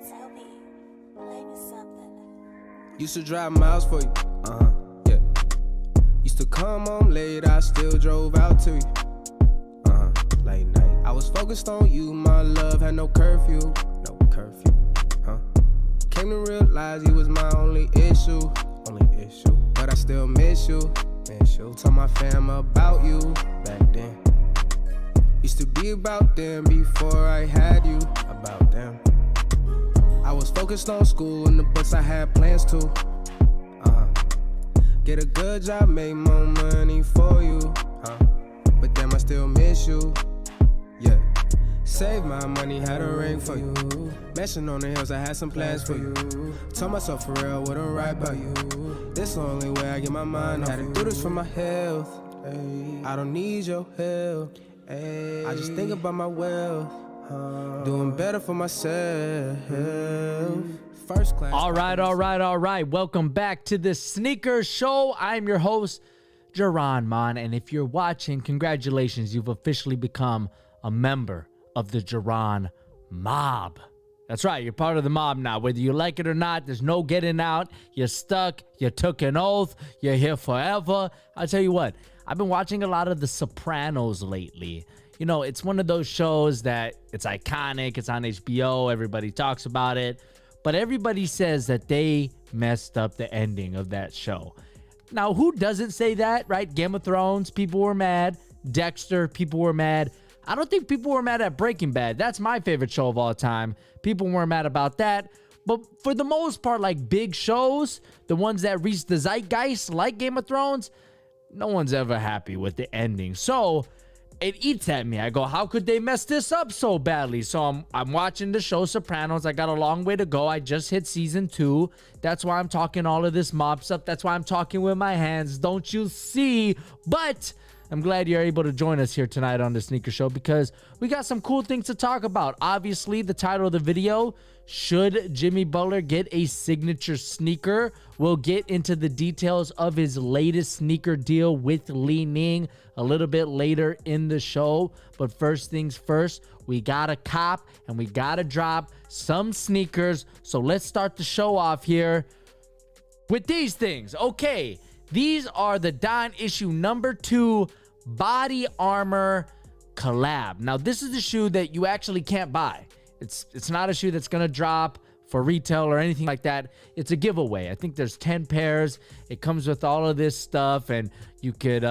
Tell me, play me something. Used to drive miles for you, yeah. Used to come home late, I still drove out to you, late night. I was focused on you, my love had no curfew, Came to realize you was my only issue, but I still miss you. Told my fam about you back then. Used to be about them before I had you, about them. I was focused on school and the books I had plans to. Get a good job, make more money for you. But damn, I still miss you. Yeah. Save my money, had a ring for you. Meshing on the hills, I had some plans for you. Told myself for real, wouldn't write about you. This the only way I get my mind off. Had to do this for my health. I don't need your help. I just think about my wealth. Doing better for myself. First class. All right. Welcome back to the Sneaker Show. I'm your host, Jaron Mon. And if you're watching, congratulations. You've officially become a member of the Jaron mob. That's right. You're part of the mob now. Whether you like it or not, there's no getting out. You're stuck. You took an oath. You're here forever. I'll tell you what. I've been watching a lot of The Sopranos lately. You know, it's one of those shows that it's iconic. It's on HBO. Everybody talks about it. But everybody says that they messed up the ending of that show. Now, who doesn't say that, right? Game of Thrones, people were mad. Dexter, people were mad. I don't think people were mad at Breaking Bad. That's my favorite show of all time. People weren't mad about that. But for the most part, like big shows, the ones that reach the zeitgeist, like Game of Thrones, no one's ever happy with the ending. So it eats at me. I go, how could they mess this up so badly? So I'm watching the show Sopranos. I got a long way to go. I just hit season 2. That's why I'm talking all of this mob stuff. That's why I'm talking with my hands. Don't you see? But I'm glad you're able to join us here tonight on the Sneaker Show because we got some cool things to talk about. Obviously, the title of the video, should Jimmy Butler get a signature sneaker? We'll get into the details of his latest sneaker deal with Li Ning a little bit later in the show. But first things first, we got to cop and we got to drop some sneakers. So let's start the show off here with these things. Okay. These are the D.O.N issue number 2 Body Armor collab. Now, this is a shoe that you actually can't buy. It's not a shoe that's going to drop for retail or anything like that. It's a giveaway. I think there's 10 pairs. It comes with all of this stuff, and you could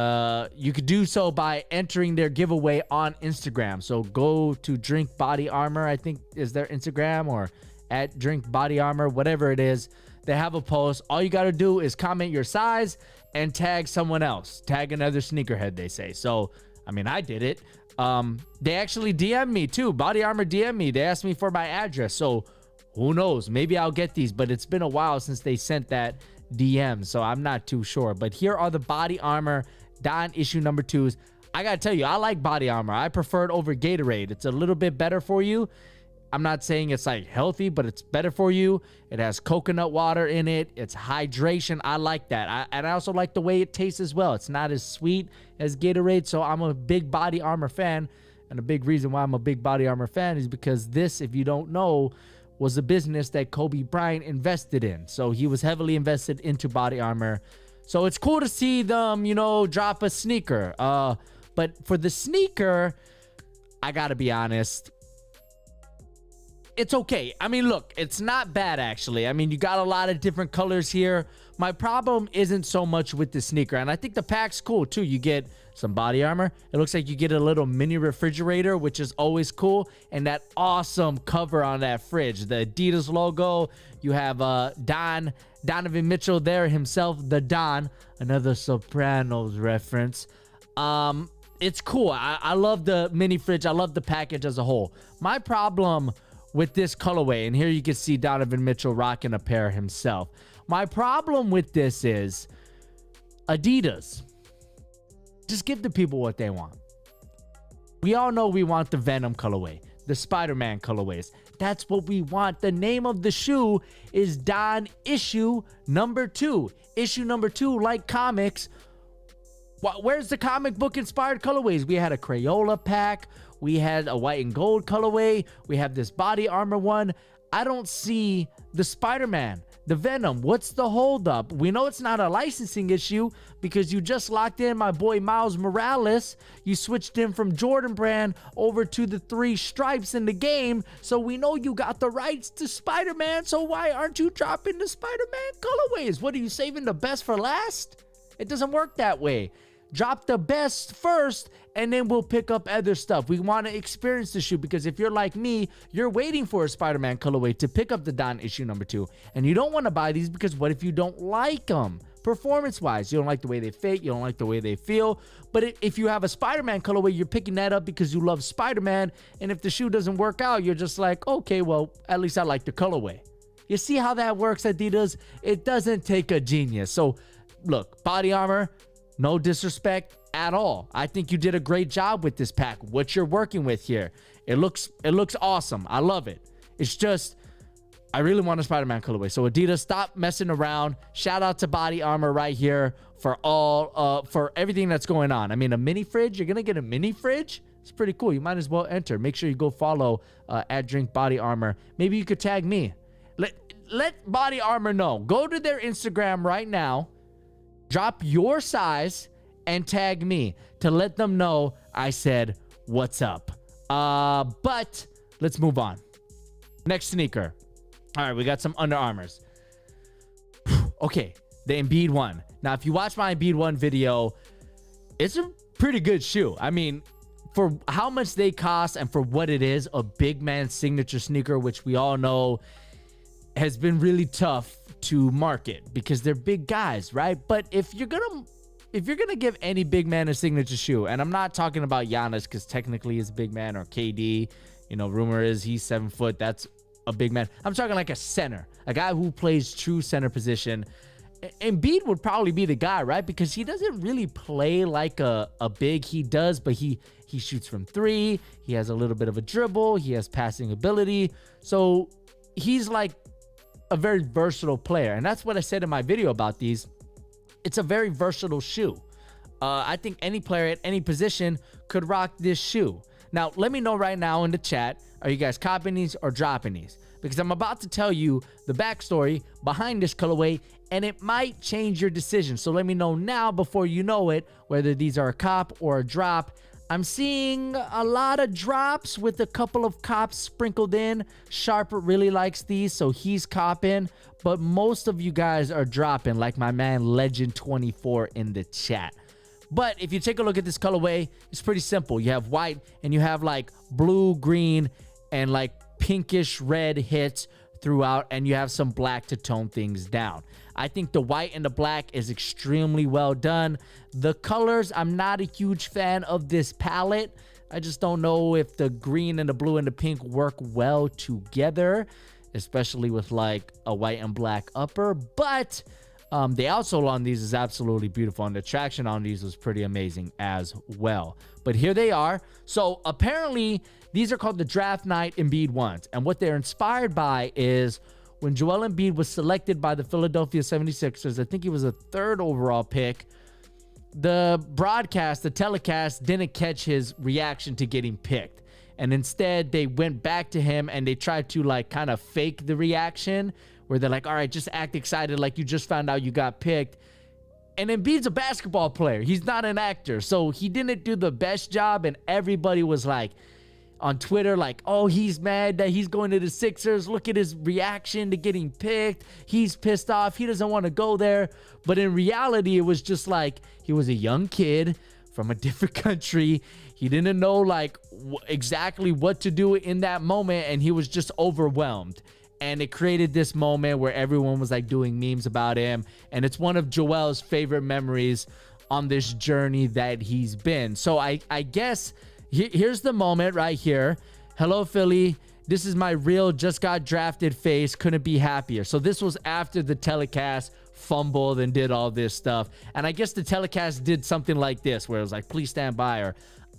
do so by entering their giveaway on Instagram. So go to Drink Body Armor, I think is their Instagram, or at Drink Body Armor, whatever it is. They have a post. All you got to do is comment your size and tag someone else. Tag another sneakerhead, they say. So, I mean, I did it. They actually DM'd me too. Body Armor DM'd me. They asked me for my address. So, who knows? Maybe I'll get these. But it's been a while since they sent that DM. So, I'm not too sure. But here are the Body Armor D.O.N issue number 2s. I got to tell you, I like Body Armor. I prefer it over Gatorade. It's a little bit better for you. I'm not saying it's like healthy, but it's better for you. It has coconut water in it. It's hydration. I like that. And I also like the way it tastes as well. It's not as sweet as Gatorade. So I'm a big Body Armor fan. And a big reason why I'm a big Body Armor fan is because this, if you don't know, was a business that Kobe Bryant invested in. So he was heavily invested into Body Armor. So it's cool to see them, drop a sneaker. But for the sneaker, I got to be honest, it's okay. I mean, look, it's not bad, actually. I mean, you got a lot of different colors here. My problem isn't so much with the sneaker, and I think the pack's cool, too. You get some Body Armor. It looks like you get a little mini refrigerator, which is always cool, and that awesome cover on that fridge. The Adidas logo. You have Donovan Mitchell there himself, the Don, another Sopranos reference. It's cool. I love the mini fridge. I love the package as a whole. My problem with this colorway, and here you can see Donovan Mitchell rocking a pair himself. My problem with this is Adidas. Just give the people what they want. We all know we want the Venom colorway, the Spider-Man colorways. That's what we want. The name of the shoe is D.O.N issue number 2. Issue number 2, like comics. Where's the comic book inspired colorways? We had a Crayola pack. We had a white and gold colorway. We have this Body Armor one. I don't see the Spider-Man, the Venom. What's the holdup? We know it's not a licensing issue because you just locked in my boy Miles Morales. You switched him from Jordan Brand over to the 3 stripes in the game. So we know you got the rights to Spider-Man. So why aren't you dropping the Spider-Man colorways? What, are you saving the best for last? It doesn't work that way. Drop the best first, and then we'll pick up other stuff. We want to experience the shoe, because if you're like me, you're waiting for a Spider-Man colorway to pick up the D.O.N issue number 2. And you don't want to buy these because what if you don't like them? Performance-wise, you don't like the way they fit, you don't like the way they feel. But if you have a Spider-Man colorway, you're picking that up because you love Spider-Man. And if the shoe doesn't work out, you're just like, okay, well, at least I like the colorway. You see how that works, Adidas? It doesn't take a genius. So, look, Body Armor, no disrespect at all. I think you did a great job with this pack. What you're working with here, it looks awesome. I love it. It's just, I really want a Spider-Man colorway. So Adidas, stop messing around. Shout out to Body Armor right here for for everything that's going on. I mean, a mini fridge. You're gonna get a mini fridge. It's pretty cool. You might as well enter. Make sure you go follow at Drink Body Armor. Maybe you could tag me. Let Body Armor know. Go to their Instagram right now. Drop your size and tag me to let them know I said, what's up? But let's move on. Next sneaker. All right, we got some Under Armours. Okay, the Embiid one. Now, if you watch my Embiid one video, it's a pretty good shoe. I mean, for how much they cost and for what it is, a big man signature sneaker, which we all know has been really tough to market because they're big guys, right? But if you're gonna give any big man a signature shoe, and I'm not talking about Giannis because technically he's a big man, or KD, you know, rumor is he's 7 foot, that's a big man. I'm talking like a center, a guy who plays true center position. Embiid would probably be the guy, right? Because he doesn't really play like a big. He does, but he shoots from 3. He has a little bit of a dribble. He has passing ability. So he's like a very versatile player. And that's what I said in my video about these. It's a very versatile shoe. I think any player at any position could rock this shoe. Now, let me know right now in the chat, are you guys copying these or dropping these? Because I'm about to tell you the backstory behind this colorway, and it might change your decision. So let me know now before you know it, whether these are a cop or a drop. I'm seeing a lot of drops with a couple of cops sprinkled in. Sharp really likes these, so he's copping. But most of you guys are dropping, like my man Legend24 in the chat. But if you take a look at this colorway, it's pretty simple. You have white and you have like blue, green, and like pinkish red hits throughout, and you have some black to tone things down. I think the white and the black is extremely well done. The colors, I'm not a huge fan of this palette. I just don't know if the green and the blue and the pink work well together, especially with like a white and black upper. But the outsole on these is absolutely beautiful, and the traction on these was pretty amazing as well. But here they are. So apparently these are called the Draft Night Embiid ones, and what they're inspired by is when Joel Embiid was selected by the Philadelphia 76ers, I think he was a 3rd overall pick, the broadcast, the telecast didn't catch his reaction to getting picked. And instead, they went back to him and they tried to like kind of fake the reaction where they're like, all right, just act excited like you just found out you got picked. And Embiid's a basketball player. He's not an actor. So he didn't do the best job, and everybody was like, on Twitter, like, oh, he's mad that he's going to the Sixers. Look at his reaction to getting picked. He's pissed off. He doesn't want to go there. But in reality, it was just like he was a young kid from a different country. He didn't know like exactly what to do in that moment, and he was just overwhelmed. And it created this moment where everyone was like doing memes about him. And it's one of Joel's favorite memories on this journey that he's been. So I guess here's the moment right here. Hello, Philly. This is my real just got drafted face. Couldn't be happier. So this was after the telecast fumbled and did all this stuff. And I guess the telecast did something like this where it was like, please stand by, or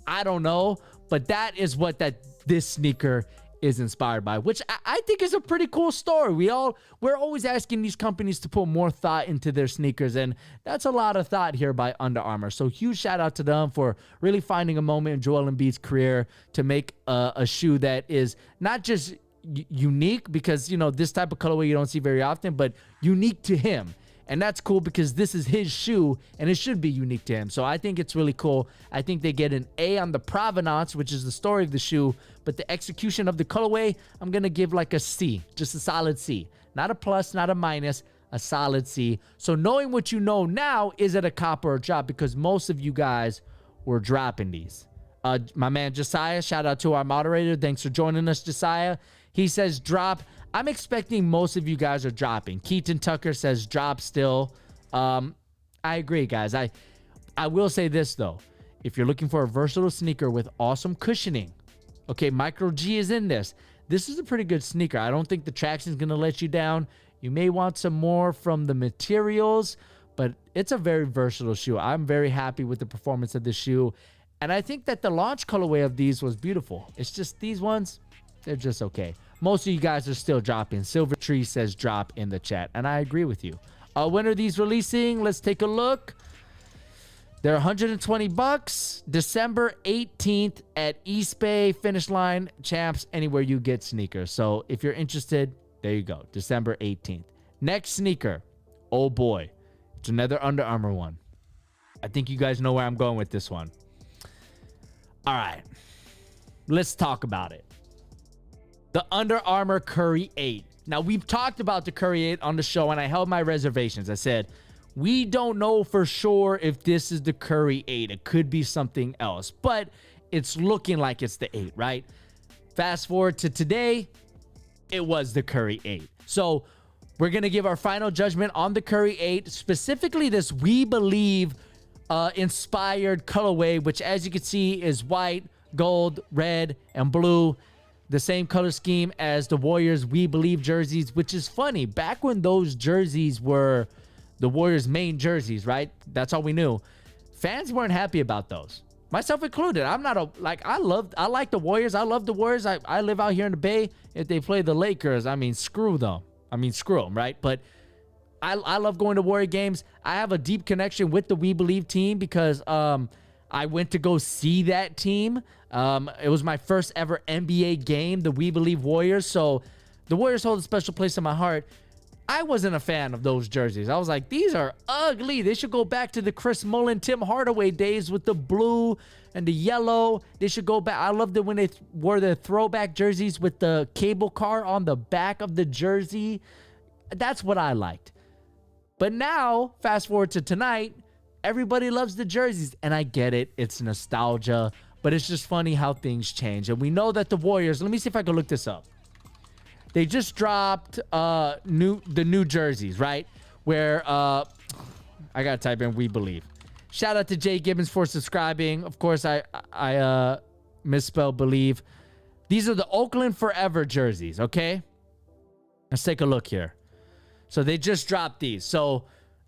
I don't know. But that is what this sneaker is inspired by, which I think is a pretty cool story. We're always asking these companies to put more thought into their sneakers, and that's a lot of thought here by Under Armour. So huge shout out to them for really finding a moment in Joel Embiid's career to make a shoe that is not just unique because, you know, this type of colorway you don't see very often, but unique to him. And that's cool because this is his shoe and it should be unique to him. So I think it's really cool. I think they get an A on the provenance, which is the story of the shoe, but the execution of the colorway, I'm going to give like a C, just a solid C. Not a plus, not a minus, a solid C. So knowing what you know now, is it a cop or a drop? Because most of you guys were dropping these. My man Josiah, shout out to our moderator. Thanks for joining us, Josiah. He says drop. I'm expecting most of you guys are dropping. Keaton Tucker says drop still. I agree, guys. I will say this, though. If you're looking for a versatile sneaker with awesome cushioning, okay, Micro G is in this. This is a pretty good sneaker. I don't think the traction is going to let you down. You may want some more from the materials, but it's a very versatile shoe. I'm very happy with the performance of this shoe. And I think that the launch colorway of these was beautiful. It's just these ones, they're just okay. Most of you guys are still dropping. Silver Tree says drop in the chat, and I agree with you. When are these releasing? Let's take a look. They're 120 bucks. December 18th at East Bay, Finish Line, Champs, anywhere you get sneakers. So if you're interested, there you go. December 18th. Next sneaker. Oh boy. It's another Under Armour one. I think you guys know where I'm going with this one. All right. Let's talk about it. The Under Armour Curry 8. Now, we've talked about the Curry 8 on the show, and I held my reservations. I said, we don't know for sure if this is the Curry 8. It could be something else, but it's looking like it's the 8, right? Fast forward to today, it was the Curry 8. So we're going to give our final judgment on the Curry 8, specifically this We Believe inspired colorway, which as you can see is white, gold, red, and blue. The same color scheme as the Warriors We Believe jerseys, which is funny. Back when those jerseys were the Warriors' main jerseys, right? That's all we knew. Fans weren't happy about those, myself included. I'm not a I like the Warriors. I love the Warriors. I live out here in the Bay. If they play the Lakers, I mean, screw them. Screw them, right? But I love going to Warrior games. I have a deep connection with the We Believe team because I went to go see that team. It was my first ever NBA game, the We Believe Warriors. So the Warriors hold a special place in my heart. I wasn't a fan of those jerseys. I was like, these are ugly. They should go back to the Chris Mullin, Tim Hardaway days with the blue and the yellow. They should go back. I loved it when they wore the throwback jerseys with the cable car on the back of the jersey. That's what I liked. But now, fast forward to tonight, everybody loves the jerseys, and I get it. It's nostalgia, but it's just funny how things change. And we know that the Warriors, let me see if I can look this up. They just dropped the new jerseys, right? Where I gotta type in We Believe. Shout out to Jay Gibbons for subscribing. Of course, I misspelled believe. These are the Oakland Forever jerseys, okay? Let's take a look here. So they just dropped these. So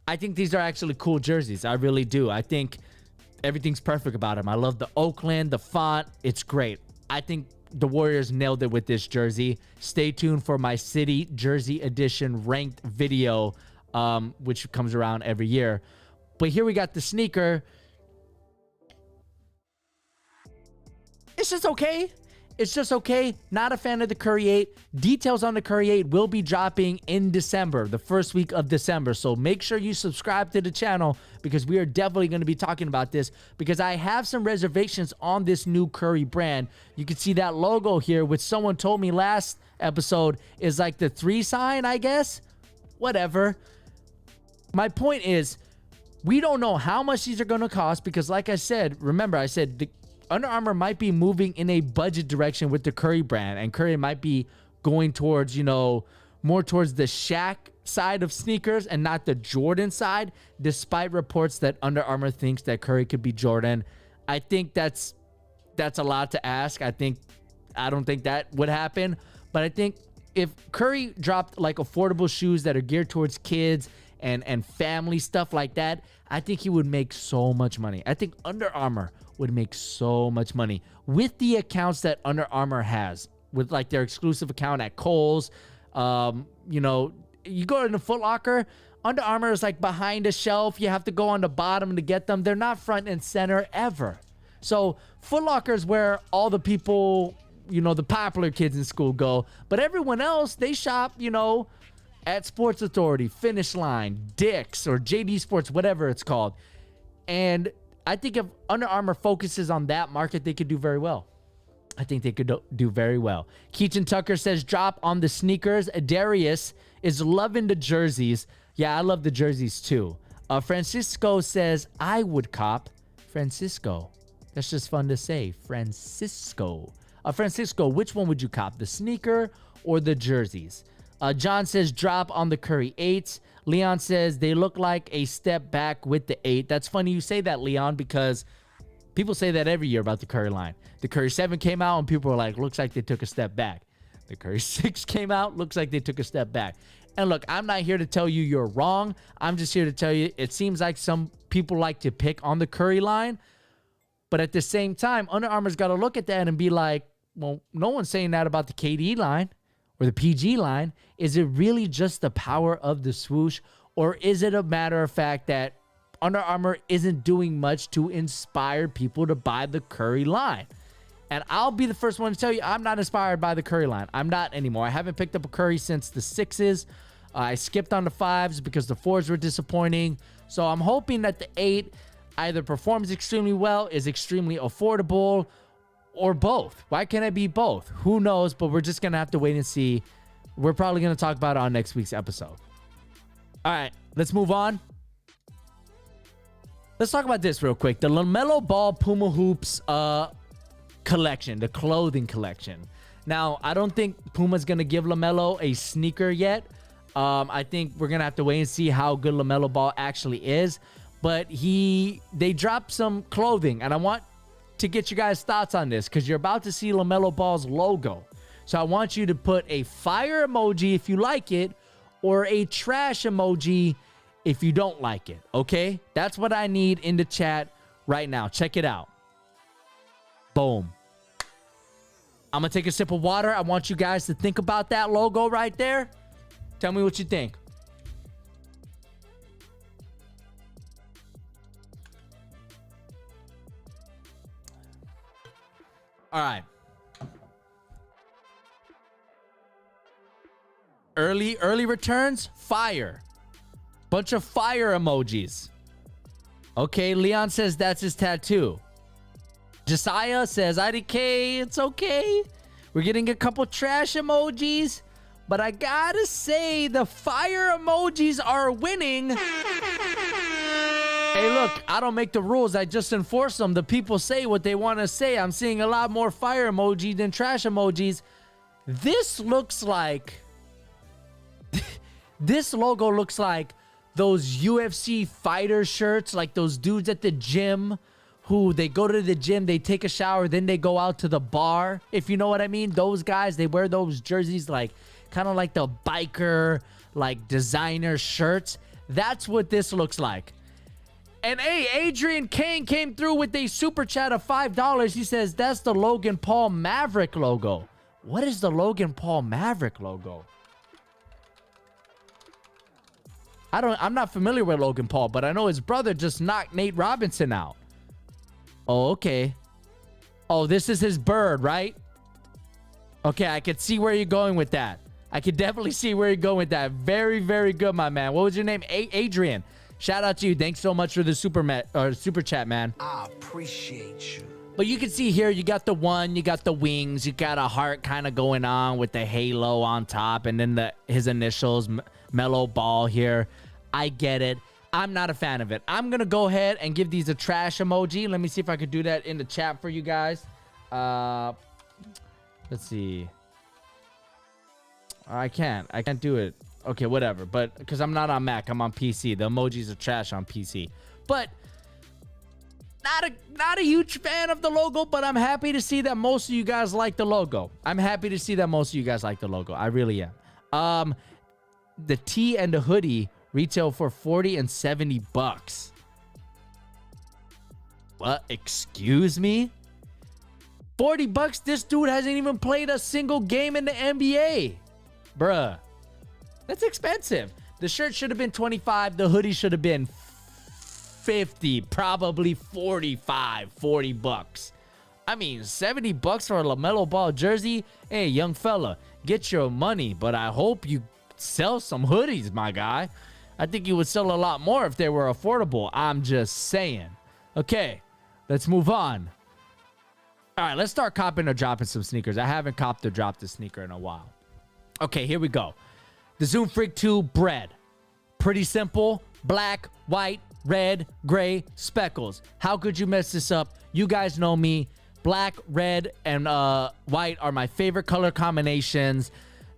I think these are actually cool jerseys. I really do. I think everything's perfect about them. I love the Oakland, the font. It's great. I think the Warriors nailed it with this jersey. Stay tuned for my City Jersey Edition ranked video, which comes around every year. But here we got the sneaker. It's just okay. It's just okay. Not a fan of the Curry 8. Details on the Curry 8 will be dropping in December, the first week of December. So make sure you subscribe to the channel because we are definitely going to be talking about this because I have some reservations on this new Curry brand. You can see that logo here, which someone told me last episode is like the 3 sign, I guess. Whatever. My point is, we don't know how much these are going to cost because like I said, remember I said the Under Armour might be moving in a budget direction with the Curry brand, and Curry might be going towards, you know, more towards the Shaq side of sneakers and not the Jordan side, despite reports that Under Armour thinks that Curry could be Jordan. I think that's a lot to ask. I don't think that would happen, but I think if Curry dropped like affordable shoes that are geared towards kids and family stuff like that, I think he would make so much money. I think Under Armour would make so much money with the accounts that Under Armour has, with like their exclusive account at Kohl's. You know, you go in the Foot Locker, Under Armour is like behind a shelf. You have to go on the bottom to get them. They're not front and center ever. So Foot Locker is where all the people the popular kids in school go. But everyone else, they shop, at Sports Authority, Finish Line, Dick's, or JD Sports, whatever it's called. And I think if Under Armour focuses on that market, they could do very well. I think they could do very well. Keaton Tucker says, drop on the sneakers. Darius is loving the jerseys. Yeah, I love the jerseys too. Francisco says, I would cop. Francisco. That's just fun to say. Francisco. Francisco, which one would you cop? The sneaker or the jerseys? John says, drop on the Curry 8s. Leon says, they look like a step back with the 8. That's funny you say that, Leon, because people say that every year about the Curry line. The Curry 7 came out and people were like, looks like they took a step back. The Curry 6 came out, looks like they took a step back. And look, I'm not here to tell you you're wrong. I'm just here to tell you it seems like some people like to pick on the Curry line. But at the same time, Under Armour's got to look at that and be like, well, no one's saying that about the KD line or the PG line. Is it really just the power of the swoosh? Or is it a matter of fact that Under Armour isn't doing much to inspire people to buy the Curry line? And I'll be the first one to tell you, I'm not inspired by the Curry line. I'm not anymore. I haven't picked up a Curry since the 6s. I skipped on the 5s because the 4s were disappointing. So I'm hoping that the 8 either performs extremely well, is extremely affordable, or both. Why can't it be both? Who knows? But we're just going to have to wait and see. We're probably going to talk about it on next week's episode. All right, let's move on. Let's talk about this real quick. The LaMelo Ball Puma Hoops collection, the clothing collection. Now, I don't think Puma's going to give LaMelo a sneaker yet. I think we're going to have to wait and see how good LaMelo Ball actually is. But they dropped some clothing, and I want to get you guys' thoughts on this because you're about to see LaMelo Ball's logo. So I want you to put a fire emoji if you like it or a trash emoji if you don't like it, okay? That's what I need in the chat right now. Check it out. Boom. I'm going to take a sip of water. I want you guys to think about that logo right there. Tell me what you think. All right. Early returns, fire. Bunch of fire emojis. Okay, Leon says that's his tattoo. Josiah says, IDK, it's okay. We're getting a couple trash emojis. But I gotta say, the fire emojis are winning. Hey, look, I don't make the rules. I just enforce them. The people say what they want to say. I'm seeing a lot more fire emojis than trash emojis. This looks like... this logo looks like those UFC fighter shirts, like those dudes at the gym who they go to the gym, they take a shower, then they go out to the bar. If you know what I mean, those guys, they wear those jerseys like kind of like the biker, like designer shirts. That's what this looks like. And hey, Adrian Kane came through with a super chat of $5. He says, that's the Logan Paul Maverick logo. What is the Logan Paul Maverick logo? I'm not familiar with Logan Paul, but I know his brother just knocked Nate Robinson out. Oh, okay. Oh, this is his bird, right? Okay, I could see where you're going with that. I could definitely see where you're going with that. Very, very good, my man. What was your name? Adrian. Shout out to you. Thanks so much for the super chat, man. I appreciate you. But you can see here, you got the one, you got the wings, you got a heart kind of going on with the halo on top, and then his initials, Mellow Ball here. I get it. I'm not a fan of it. I'm going to go ahead and give these a trash emoji. Let me see if I could do that in the chat for you guys. Let's see. I can't do it. Okay, whatever. But because I'm not on Mac, I'm on PC. The emojis are trash on PC. But not a huge fan of the logo, but I'm happy to see that most of you guys like the logo. I'm happy to see that most of you guys like the logo. I really am. The tee and the hoodie retail for $40 and $70. What? Excuse me? $40? This dude hasn't even played a single game in the NBA. Bruh. That's expensive. The shirt should have been $25. The hoodie should have been $50, probably $45, $40. I mean, $70 for a LaMelo Ball jersey. Hey, young fella, get your money, but I hope you sell some hoodies, my guy. I think you would sell a lot more if they were affordable. I'm just saying. Okay, let's move on. All right, let's start copping or dropping some sneakers. I haven't copped or dropped a sneaker in a while. Okay, here we go. The Zoom Freak 2 Bred. Pretty simple. Black, white, red, gray, speckles. How could you mess this up? You guys know me. Black, red, and white are my favorite color combinations.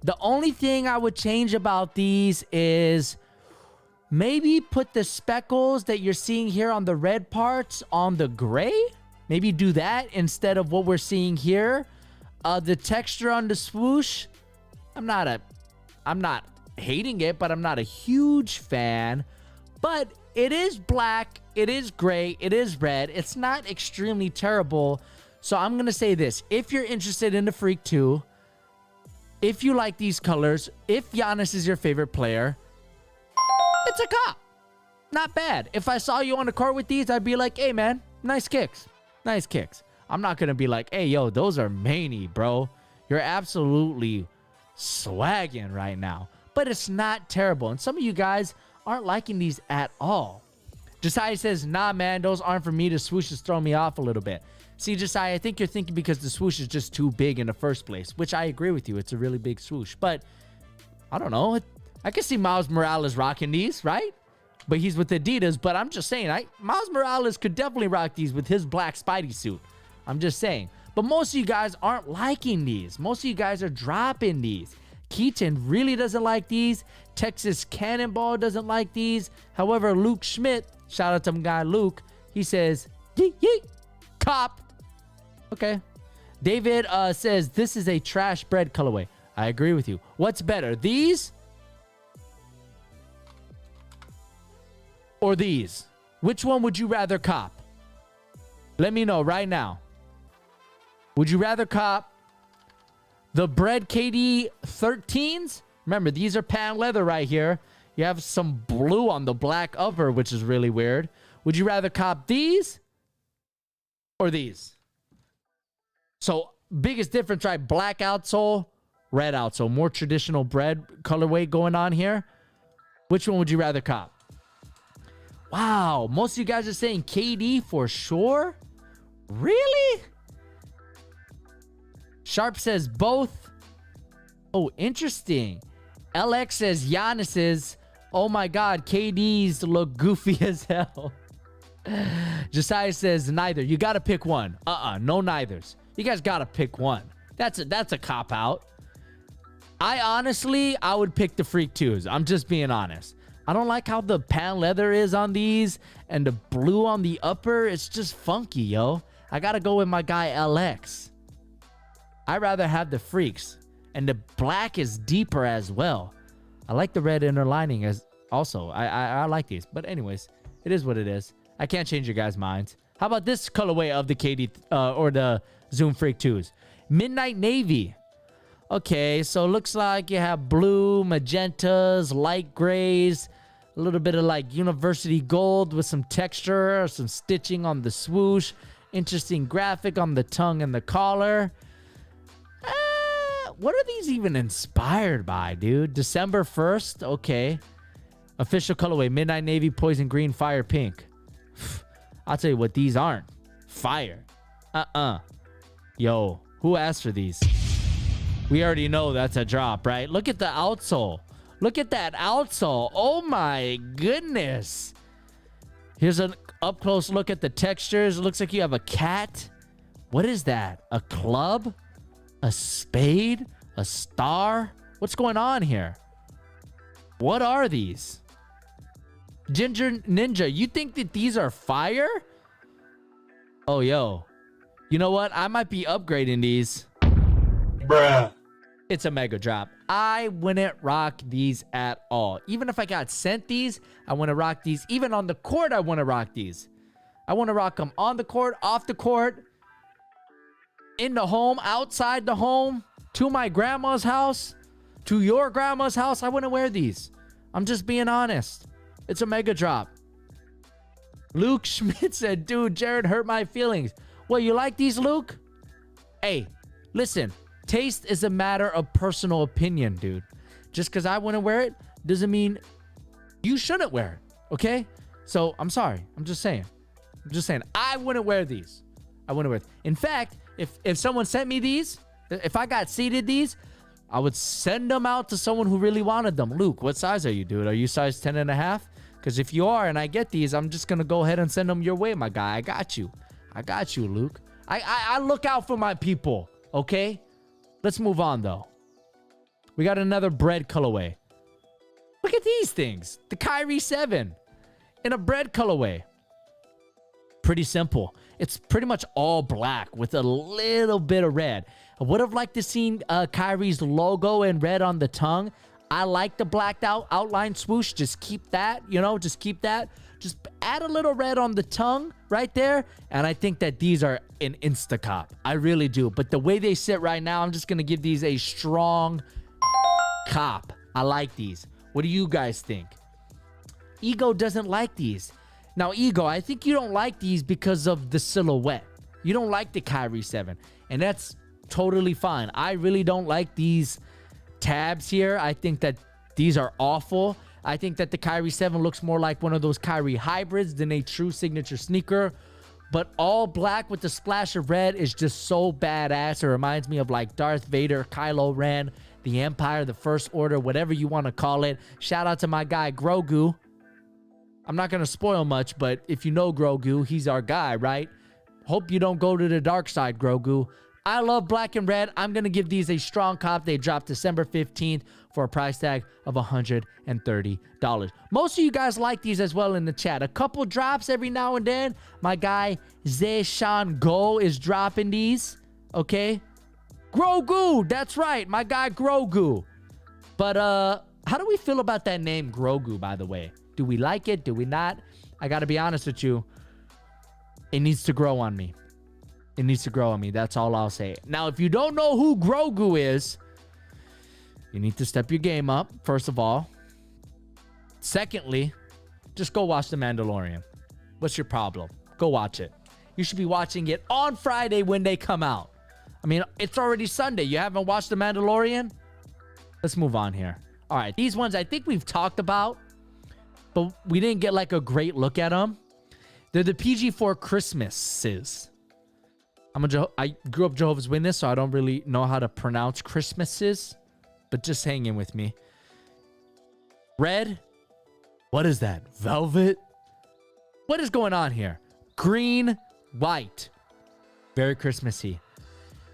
The only thing I would change about these is maybe put the speckles that you're seeing here on the red parts on the gray. Maybe do that instead of what we're seeing here. The texture on the swoosh, I'm not hating it, but I'm not a huge fan. But it is black, it is gray, it is red. It's not extremely terrible. So I'm going to say this. If you're interested in the Freak 2, if you like these colors, if Giannis is your favorite player, it's a cop. Not bad. If I saw you on the court with these, I'd be like, hey, man, nice kicks. Nice kicks. I'm not going to be like, hey, yo, those are many, bro. You're absolutely swagging right now. But it's not terrible. And some of you guys aren't liking these at all. Josiah says, nah, man, those aren't for me. The swoosh is throwing me off a little bit. See, Josiah, I think you're thinking because the swoosh is just too big in the first place, which I agree with you. It's a really big swoosh. But I don't know. I can see Miles Morales rocking these, right? But he's with Adidas. But I'm just saying, Miles Morales could definitely rock these with his black Spidey suit. I'm just saying. But most of you guys aren't liking these. Most of you guys are dropping these. Keaton really doesn't like these. Texas Cannonball doesn't like these. However, Luke Schmidt, shout out to my guy Luke, he says, yeet, yeet, cop. Okay. David says, this is a trash Bred colorway. I agree with you. What's better, these or these? Which one would you rather cop? Let me know right now. Would you rather cop the Bred KD 13s? Remember, these are pan leather right here. You have some blue on the black upper, which is really weird. Would you rather cop these or these? So, biggest difference, right? Black outsole, red outsole. More traditional Bred colorway going on here. Which one would you rather cop? Wow, most of you guys are saying KD for sure? Really? Sharp says both. Oh, interesting. LX says Giannis's. Oh my God, KD's look goofy as hell. Josiah says neither. You got to pick one. No neithers. You guys got to pick one. That's a cop out. I would pick the Freak 2s. I'm just being honest. I don't like how the pan leather is on these and the blue on the upper. It's just funky, yo. I got to go with my guy LX. I'd rather have the Freaks. And the black is deeper as well. I like the red inner lining as also. I like these. But anyways, it is what it is. I can't change your guys' minds. How about this colorway of the KD or the Zoom Freak 2s? Midnight Navy. Okay, so it looks like you have blue, magentas, light grays, a little bit of like university gold with some texture, some stitching on the swoosh. Interesting graphic on the tongue and the collar. What are these even inspired by, dude? December 1st? Okay. Official colorway, Midnight Navy, Poison Green, Fire Pink. I'll tell you what, these aren't. Fire. Yo, who asked for these? We already know that's a drop, right? Look at the outsole. Look at that outsole. Oh my goodness. Here's an up-close look at the textures. It looks like you have a cat. What is that? A club? A spade? A star? What's going on here? What are these? Ginger Ninja, you think that these are fire? Oh, yo. You know what? I might be upgrading these. Bruh. It's a mega drop. I wouldn't rock these at all. Even if I got sent these, I want to rock these. Even on the court, I want to rock these. I want to rock them on the court, off the court, in the home, outside the home, to my grandma's house, to your grandma's house. I wouldn't wear these. I'm just being honest. It's a mega drop. Luke Schmidt said, dude, Jared hurt my feelings. Well, you like these, Luke? Hey, listen, taste is a matter of personal opinion, dude. Just because I wouldn't wear it doesn't mean you shouldn't wear it, okay? So I'm sorry. I'm just saying. I wouldn't wear these. I wouldn't wear it. In fact, if someone sent me these, if I got seated these, I would send them out to someone who really wanted them. Luke, what size are you, dude? Are you size 10 and a half? Because if you are and I get these, I'm just going to go ahead and send them your way, my guy. I got you, Luke. I look out for my people, okay? Let's move on, though. We got another Bred colorway. Look at these things. The Kyrie 7 in a Bred colorway. Pretty simple. It's pretty much all black with a little bit of red. I would have liked to see Kyrie's logo in red on the tongue. I like the blacked out outline swoosh. Just keep that, just keep that. Just add a little red on the tongue right there. And I think that these are an insta-cop. I really do. But the way they sit right now, I'm just going to give these a strong cop. I like these. What do you guys think? Ego doesn't like these. Now, Ego, I think you don't like these because of the silhouette. You don't like the Kyrie 7. And that's totally fine. I really don't like these tabs here. I think that these are awful. I think that the Kyrie 7 looks more like one of those Kyrie hybrids than a true signature sneaker. But all black with the splash of red is just so badass. It reminds me of like Darth Vader, Kylo Ren, the Empire, the First Order, whatever you want to call it. Shout out to my guy, Grogu. I'm not going to spoil much, but if you know Grogu, he's our guy, right? Hope you don't go to the dark side, Grogu. I love black and red. I'm going to give these a strong cop. They dropped December 15th for a price tag of $130. Most of you guys like these as well in the chat. A couple drops every now and then. My guy, Zeshan Go, is dropping these. Okay? Grogu. That's right. My guy, Grogu. But, how do we feel about that name, Grogu, by the way? Do we like it? Do we not? I got to be honest with you. It needs to grow on me. It needs to grow on me. That's all I'll say. Now, if you don't know who Grogu is, you need to step your game up, first of all. Secondly, just go watch The Mandalorian. What's your problem? Go watch it. You should be watching it on Friday when they come out. I mean, it's already Sunday. You haven't watched The Mandalorian? Let's move on here. All right, these ones I think we've talked about, but we didn't get like a great look at them. They're the PG4 Christmases. I grew up Jehovah's Witness, so I don't really know how to pronounce Christmases, but just hang in with me. Red. What is that? Velvet? What is going on here? Green, white. Very Christmassy.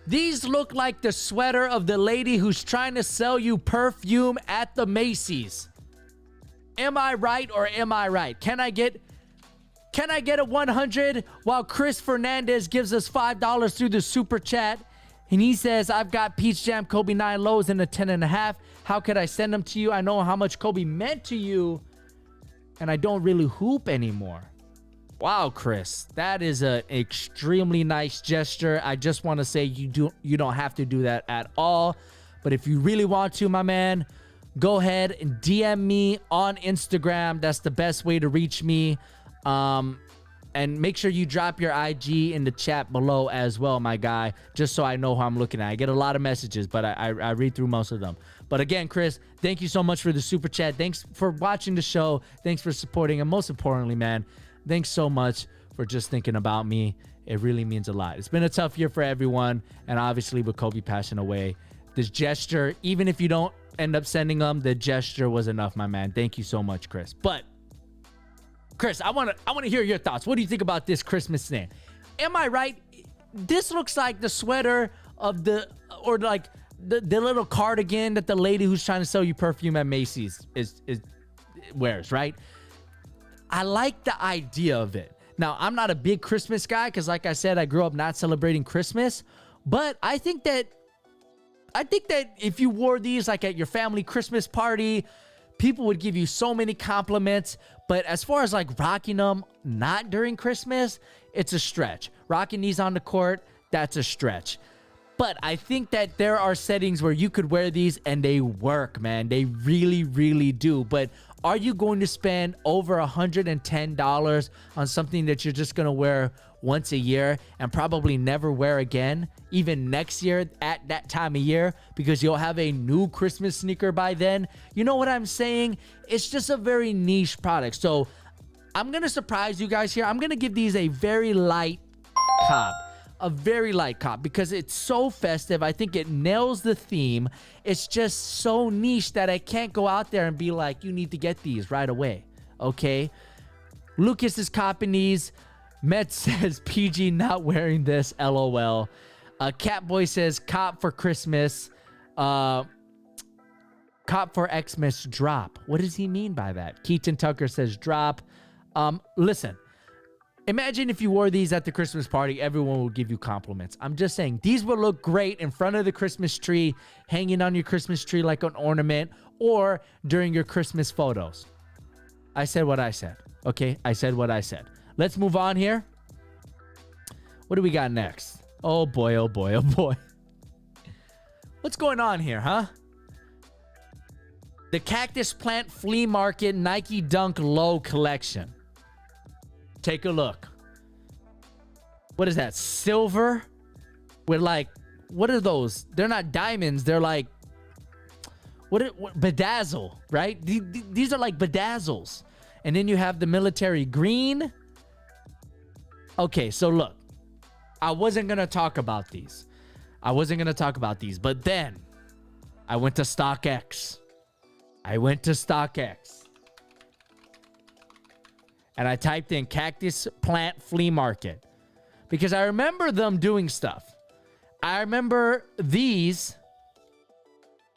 These look like the sweater of the lady who's trying to sell you perfume at the Macy's. Am I right or am I right? Can I get a 100 while Chris Fernandez gives us $5 through the super chat? And he says, I've got Peach Jam Kobe 9 lows in a 10.5. How could I send them to you? I know how much Kobe meant to you, and I don't really hoop anymore. Wow, Chris, that is an extremely nice gesture. I just want to say you don't have to do that at all. But if you really want to, my man, go ahead and DM me on Instagram. That's the best way to reach me. And make sure you drop your IG in the chat below as well, my guy, just so I know who I'm looking at. I get a lot of messages, but I read through most of them. But again, Chris, thank you so much for the super chat. Thanks for watching the show. Thanks for supporting. And most importantly, man, thanks so much for just thinking about me. It really means a lot. It's been a tough year for everyone. And obviously with Kobe passing away, this gesture, even if you don't end up sending them, the gesture was enough, my man. Thank you so much, Chris. But Chris, I want to hear your thoughts. What do you think about this Christmas thing? Am I right? This looks like the sweater of the little cardigan that the lady who's trying to sell you perfume at Macy's wears, right? I like the idea of it. Now, I'm not a big Christmas guy because, like I said, I grew up not celebrating Christmas. But I think that if you wore these like at your family Christmas party, people would give you so many compliments. But as far as like rocking them not during Christmas, it's a stretch. Rocking these on the court, that's a stretch. But I think that there are settings where you could wear these and they work, man. They really, really do. But Are you going to spend over $110 on something that you're just going to wear once a year and probably never wear again, even next year at that time of year, because you'll have a new Christmas sneaker by then? You know what I'm saying? It's just a very niche product. So I'm going to surprise you guys here. I'm going to give these a very light cop. A very light cop because it's so festive. I think it nails the theme. It's just so niche that I can't go out there and be like, you need to get these right away. Okay. Lucas is copping these. Met says PG not wearing this. LOL. Catboy says cop for Christmas. Cop for Xmas drop. What does he mean by that? Keaton Tucker says drop. Listen. Imagine if you wore these at the Christmas party, everyone would give you compliments. I'm just saying, these would look great in front of the Christmas tree, hanging on your Christmas tree like an ornament, or during your Christmas photos. I said what I said, okay? I said what I said. Let's move on here. What do we got next? Oh boy, oh boy, oh boy. What's going on here, huh? The Cactus Plant Flea Market Nike Dunk Low Collection. Take a look. What is that? Silver with like, what are those? They're not diamonds. They're like, what bedazzle, right? These are like bedazzles. And then you have the military green. Okay, so look, I wasn't going to talk about these. But then I went to StockX. And I typed in Cactus Plant Flea Market because I remember them doing stuff. I remember these,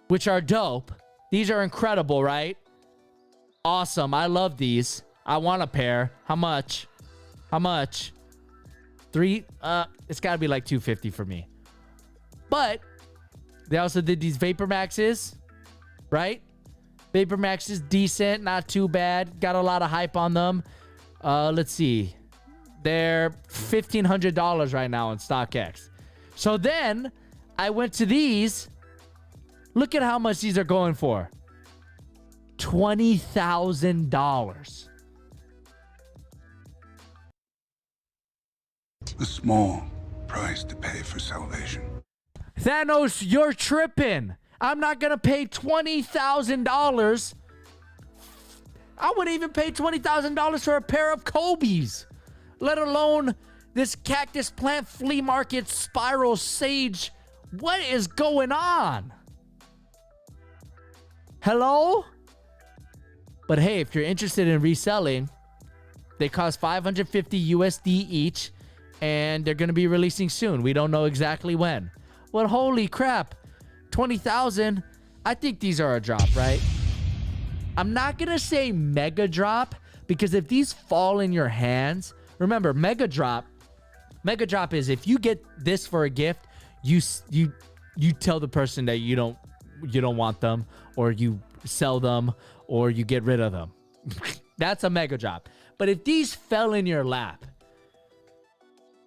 which are dope. These are incredible, right? Awesome. I love these. I want a pair. How much? Three? It's got to be like $250 for me. But they also did these Vapor Maxes, right? Vapor Max is decent, not too bad. Got a lot of hype on them. Let's see. They're $1,500 right now on StockX. So then I went to these. Look at how much these are going for. $20,000. A small price to pay for salvation. Thanos, you're tripping. I'm not going to pay $20,000. I wouldn't even pay $20,000 for a pair of Kobe's, let alone this Cactus Plant Flea Market Spiral Sage. What is going on? Hello? But hey, if you're interested in reselling, they cost $550 USD each, and they're going to be releasing soon. We don't know exactly when. Well, holy crap. 20,000. I think these are a drop, right? I'm not going to say mega drop because if these fall in your hands, remember mega drop is if you get this for a gift, you tell the person that you don't want them, or you sell them, or you get rid of them. That's a mega drop. But if these fell in your lap,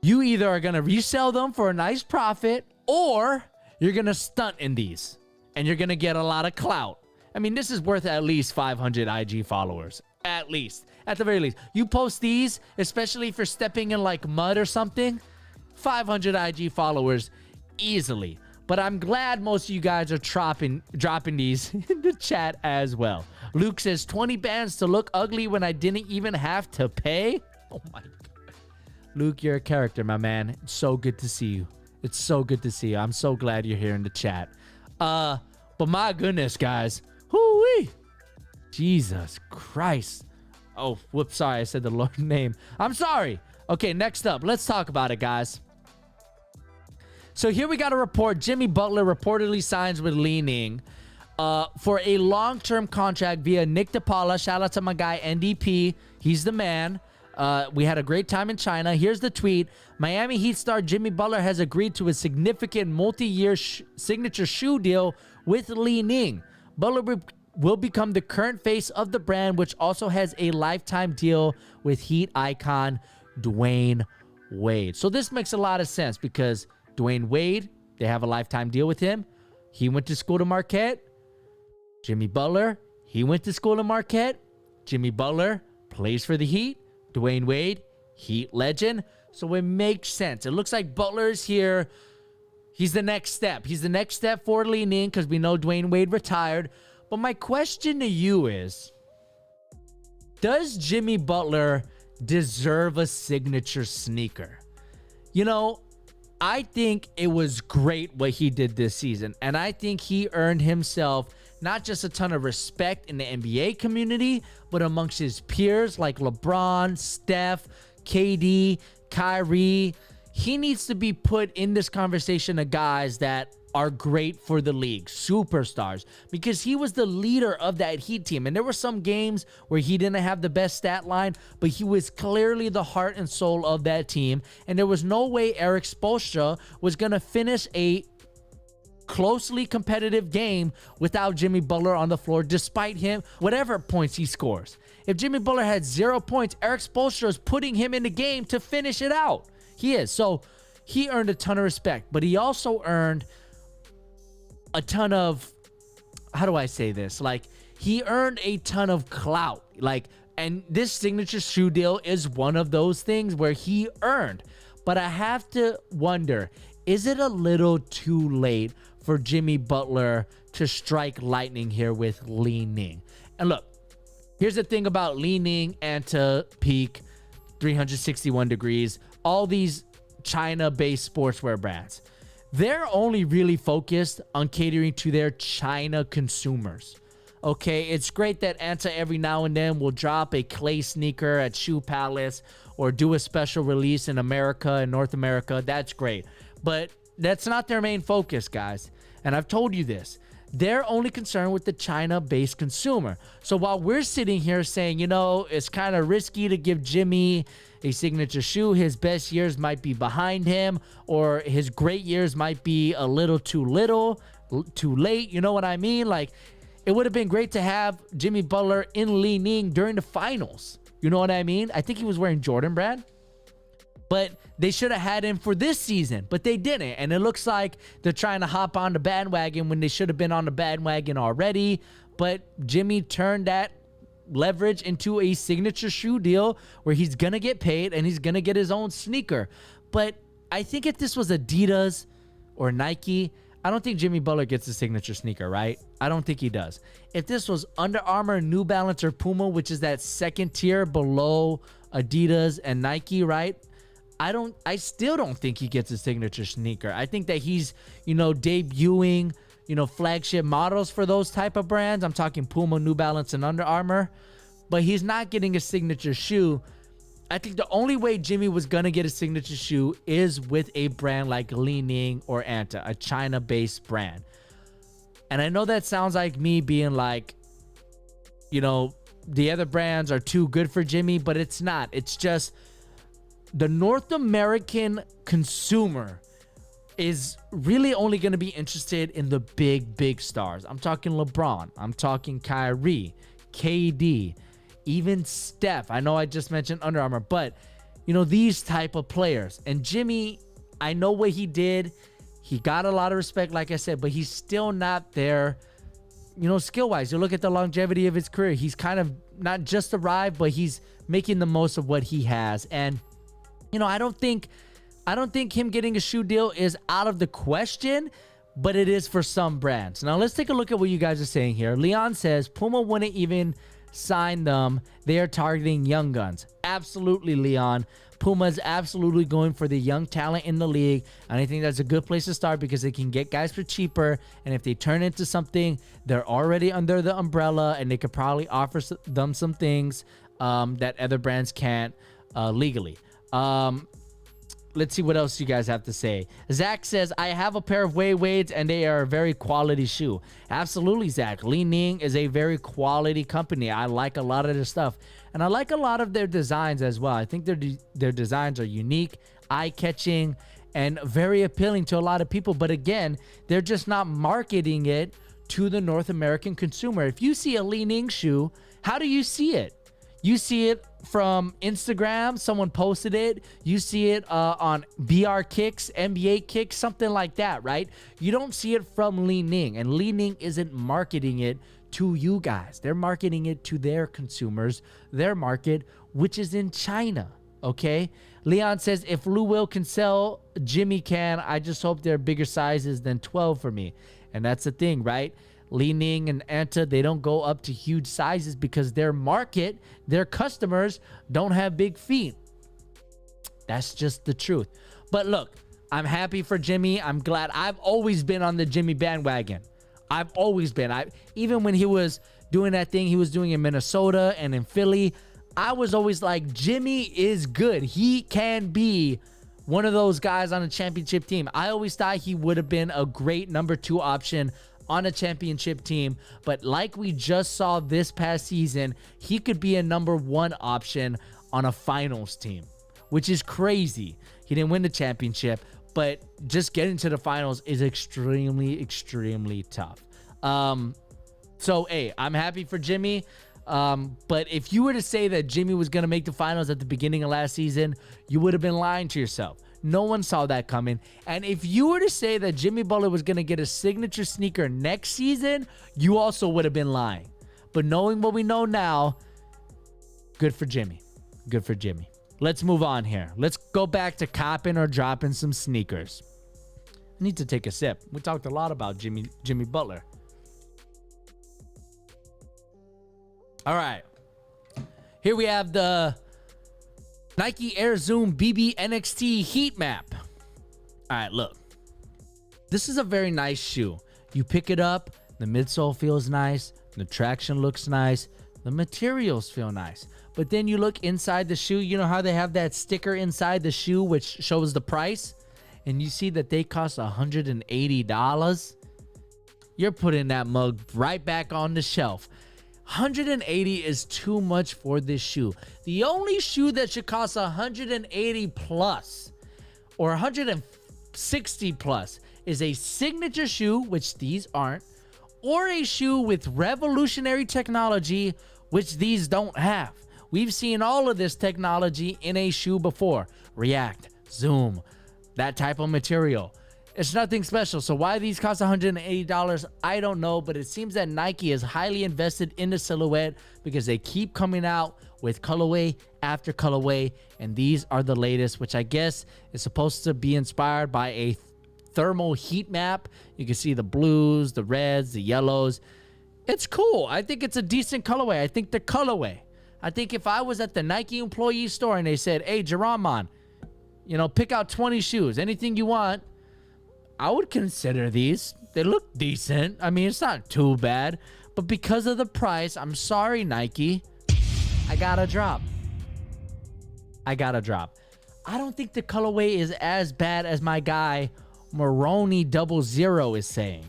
you either are going to resell them for a nice profit, or you're going to stunt in these and you're going to get a lot of clout. I mean, this is worth at least 500 IG followers. At least. At the very least. You post these, especially if you're stepping in like mud or something, 500 IG followers easily. But I'm glad most of you guys are dropping these in the chat as well. Luke says 20 bands to look ugly when I didn't even have to pay. Oh my God. Luke, you're a character, my man. It's so good to see you. It's so good to see you. I'm so glad you're here in the chat. But my goodness, guys. Hoo-wee. Jesus Christ. Oh, whoops. Sorry, I said the Lord's name. I'm sorry. Okay, next up. Let's talk about it, guys. So here we got a report. Jimmy Butler reportedly signs with Li-Ning for a long-term contract via Nick DePaula. Shout out to my guy, NDP. He's the man. We had a great time in China. Here's the tweet. Miami Heat star Jimmy Butler has agreed to a significant multi-year signature shoe deal with Li-Ning. Butler will become the current face of the brand, which also has a lifetime deal with Heat icon Dwayne Wade. So this makes a lot of sense because Dwayne Wade, they have a lifetime deal with him. He went to school to Marquette. Jimmy Butler, he went to school to Marquette. Jimmy Butler plays for the Heat. Dwayne Wade, Heat legend. So it makes sense. It looks like Butler is here. He's the next step. He's the next step for Li Ning because we know Dwayne Wade retired. But my question to you is, does Jimmy Butler deserve a signature sneaker? You know, I think it was great what he did this season. And I think he earned himself not just a ton of respect in the NBA community, but amongst his peers like LeBron, Steph, KD, Kyrie. He needs to be put in this conversation of guys that are great for the league, superstars, because he was the leader of that Heat team. And there were some games where he didn't have the best stat line, but he was clearly the heart and soul of that team. And there was no way Eric Spoelstra was going to finish a closely competitive game without Jimmy Butler on the floor, despite him, whatever points he scores. If Jimmy Butler had 0 points, Eric Spoelstra is putting him in the game to finish it out. He is. So he earned a ton of respect, but he also earned a ton of, how do I say this? Like, he earned a ton of clout. Like, and this signature shoe deal is one of those things where he earned. But I have to wonder, is it a little too late for Jimmy Butler to strike lightning here with Li Ning? And look, here's the thing about Li Ning, Anta, Peak, 361 Degrees, all these China-based sportswear brands. They're only really focused on catering to their China consumers. Okay, it's great that Anta every now and then will drop a clay sneaker at Shoe Palace or do a special release in America and North America. That's great. But that's not their main focus, guys. And I've told you this. They're only concerned with the China-based consumer. So while we're sitting here saying, you know, it's kind of risky to give Jimmy a signature shoe, his best years might be behind him, or his great years might be a little too late. You know what I mean? Like, it would have been great to have Jimmy Butler in Li Ning during the finals. You know what I mean? I think he was wearing Jordan, Brad. But they should have had him for this season, but they didn't. And it looks like they're trying to hop on the bandwagon when they should have been on the bandwagon already. But Jimmy turned that leverage into a signature shoe deal where he's going to get paid and he's going to get his own sneaker. But I think if this was Adidas or Nike, I don't think Jimmy Butler gets a signature sneaker, right? I don't think he does. If this was Under Armour, New Balance, or Puma, which is that second tier below Adidas and Nike, right? I still don't think he gets a signature sneaker. I think that he's, debuting, flagship models for those type of brands. I'm talking Puma, New Balance, and Under Armour. But he's not getting a signature shoe. I think the only way Jimmy was going to get a signature shoe is with a brand like Li Ning or Anta, a China-based brand. And I know that sounds like me being like, the other brands are too good for Jimmy, but it's not. It's just the North American consumer is really only going to be interested in the big stars. I'm talking LeBron. I'm talking Kyrie, KD, even Steph. I know I just mentioned Under Armour, but these type of players. And Jimmy, I know what he did. He got a lot of respect, like I said, but he's still not there, skill-wise. You look at the longevity of his career. He's kind of not just arrived, but he's making the most of what he has. And I don't think him getting a shoe deal is out of the question, but it is for some brands. Now, let's take a look at what you guys are saying here. Leon says Puma wouldn't even sign them. They are targeting young guns. Absolutely, Leon. Puma's absolutely going for the young talent in the league, and I think that's a good place to start because they can get guys for cheaper, and if they turn into something, they're already under the umbrella, and they could probably offer them some things that other brands can't legally. Let's see what else you guys have to say. Zach says, I have a pair of Wades and they are a very quality shoe. Absolutely, Zach. Li Ning is a very quality company. I like a lot of their stuff. And I like a lot of their designs as well. I think their designs are unique, eye-catching, and very appealing to a lot of people. But again, they're just not marketing it to the North American consumer. If you see a Li Ning shoe, how do you see it? You see it from Instagram. Someone posted it. You see it on VR Kicks, NBA Kicks, something like that, right? You don't see it from Li Ning. And Li Ning isn't marketing it to you guys. They're marketing it to their consumers, their market, which is in China, okay? Leon says, if Lou Will can sell, Jimmy can. I just hope they're bigger sizes than 12 for me. And that's the thing, right? Li Ning and Anta, they don't go up to huge sizes because their market, their customers don't have big feet. That's just the truth. But look, I'm happy for Jimmy. I'm glad. I've always been on the Jimmy bandwagon. I've always been. Even when he was doing that thing he was doing in Minnesota and in Philly, I was always like, Jimmy is good. He can be one of those guys on a championship team. I always thought he would have been a great number 2 option on a championship team. But like we just saw this past season, he could be a number 1 option on a finals team, which is crazy. He didn't win the championship, but just getting to the finals is extremely, extremely tough. So, hey, I'm happy for Jimmy. But if you were to say that Jimmy was going to make the finals at the beginning of last season, you would have been lying to yourself. No one saw that coming. And if you were to say that Jimmy Butler was going to get a signature sneaker next season, you also would have been lying. But knowing what we know now, good for Jimmy. Good for Jimmy. Let's move on here. Let's go back to copping or dropping some sneakers. I need to take a sip. We talked a lot about Jimmy Butler. All right. Here we have the Nike Air Zoom BB NXT Heat Map. All right, look. This is a very nice shoe. You pick it up, the midsole feels nice, the traction looks nice, the materials feel nice. But then you look inside the shoe, you know how they have that sticker inside the shoe which shows the price? And you see that they cost $180? You're putting that mug right back on the shelf. $180 is too much for this shoe. The only shoe that should cost $180 plus or $160 plus is a signature shoe, which these aren't, or a shoe with revolutionary technology, which these don't have. We've seen all of this technology in a shoe before. React, Zoom, that type of material. It's nothing special. So why these cost $180, I don't know, but it seems that Nike is highly invested in the silhouette because they keep coming out with colorway after colorway, and these are the latest, which I guess is supposed to be inspired by a thermal heat map. You can see the blues, the reds, the yellows. It's cool. I think it's a decent colorway. I think the colorway. I think if I was at the Nike employee store and they said, hey, Jerron, you know, pick out 20 shoes, anything you want, I would consider these. They look decent. I mean, it's not too bad. But because of the price, I'm sorry, Nike. I gotta drop. I don't think the colorway is as bad as my guy Maroni 00 is saying.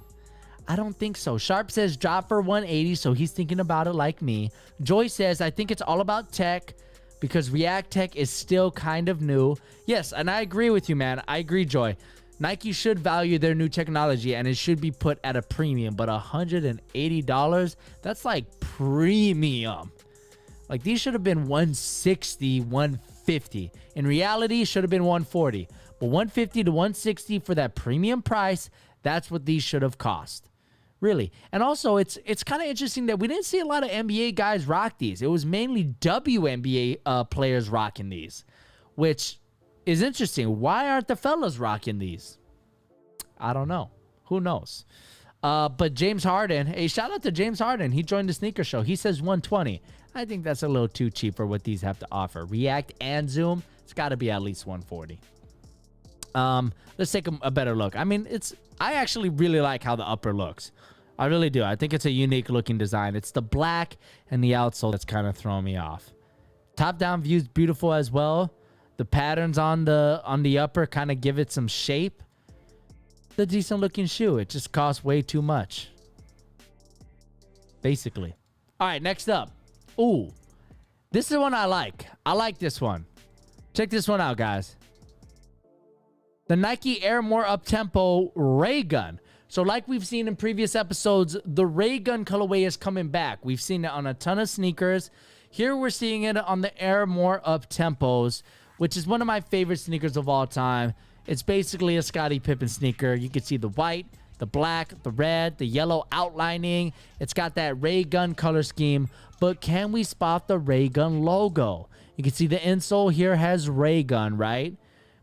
I don't think so. Sharp says drop for 180, so he's thinking about it like me. Joy says, I think it's all about tech because React Tech is still kind of new. Yes, and I agree with you, man. I agree, Joy. Nike should value their new technology and it should be put at a premium, but $180, that's like premium. Like these should have been $160, $150. In reality, it should have been $140. But $150 to $160 for that premium price, that's what these should have cost. Really. And also, it's kind of interesting that we didn't see a lot of NBA guys rock these. It was mainly WNBA players rocking these, which is interesting. Why aren't the fellas rocking these? I don't know. Who knows? But James Harden, hey, shout out to James Harden. He joined the sneaker show. He says 120. I think that's a little too cheap for what these have to offer. React and Zoom, it's got to be at least 140. Let's take a better look. I mean, I actually really like how the upper looks. I really do. I think it's a unique looking design. It's the black and the outsole that's kind of throwing me off. Top down view is beautiful as well. The patterns on the upper kind of give it some shape. The decent looking shoe. It just costs way too much. Basically. All right, next up. Ooh, this is one I like. I like this one. Check this one out, guys. The Nike Air More Uptempo Raygun. So like we've seen in previous episodes, the Raygun colorway is coming back. We've seen it on a ton of sneakers. Here we're seeing it on the Air More Up Tempos, which is one of my favorite sneakers of all time. It's basically a Scottie Pippen sneaker. You can see the white, the black, the red, the yellow outlining. It's got that Raygun color scheme, but can we spot the Raygun logo? You can see the insole here has Raygun, right?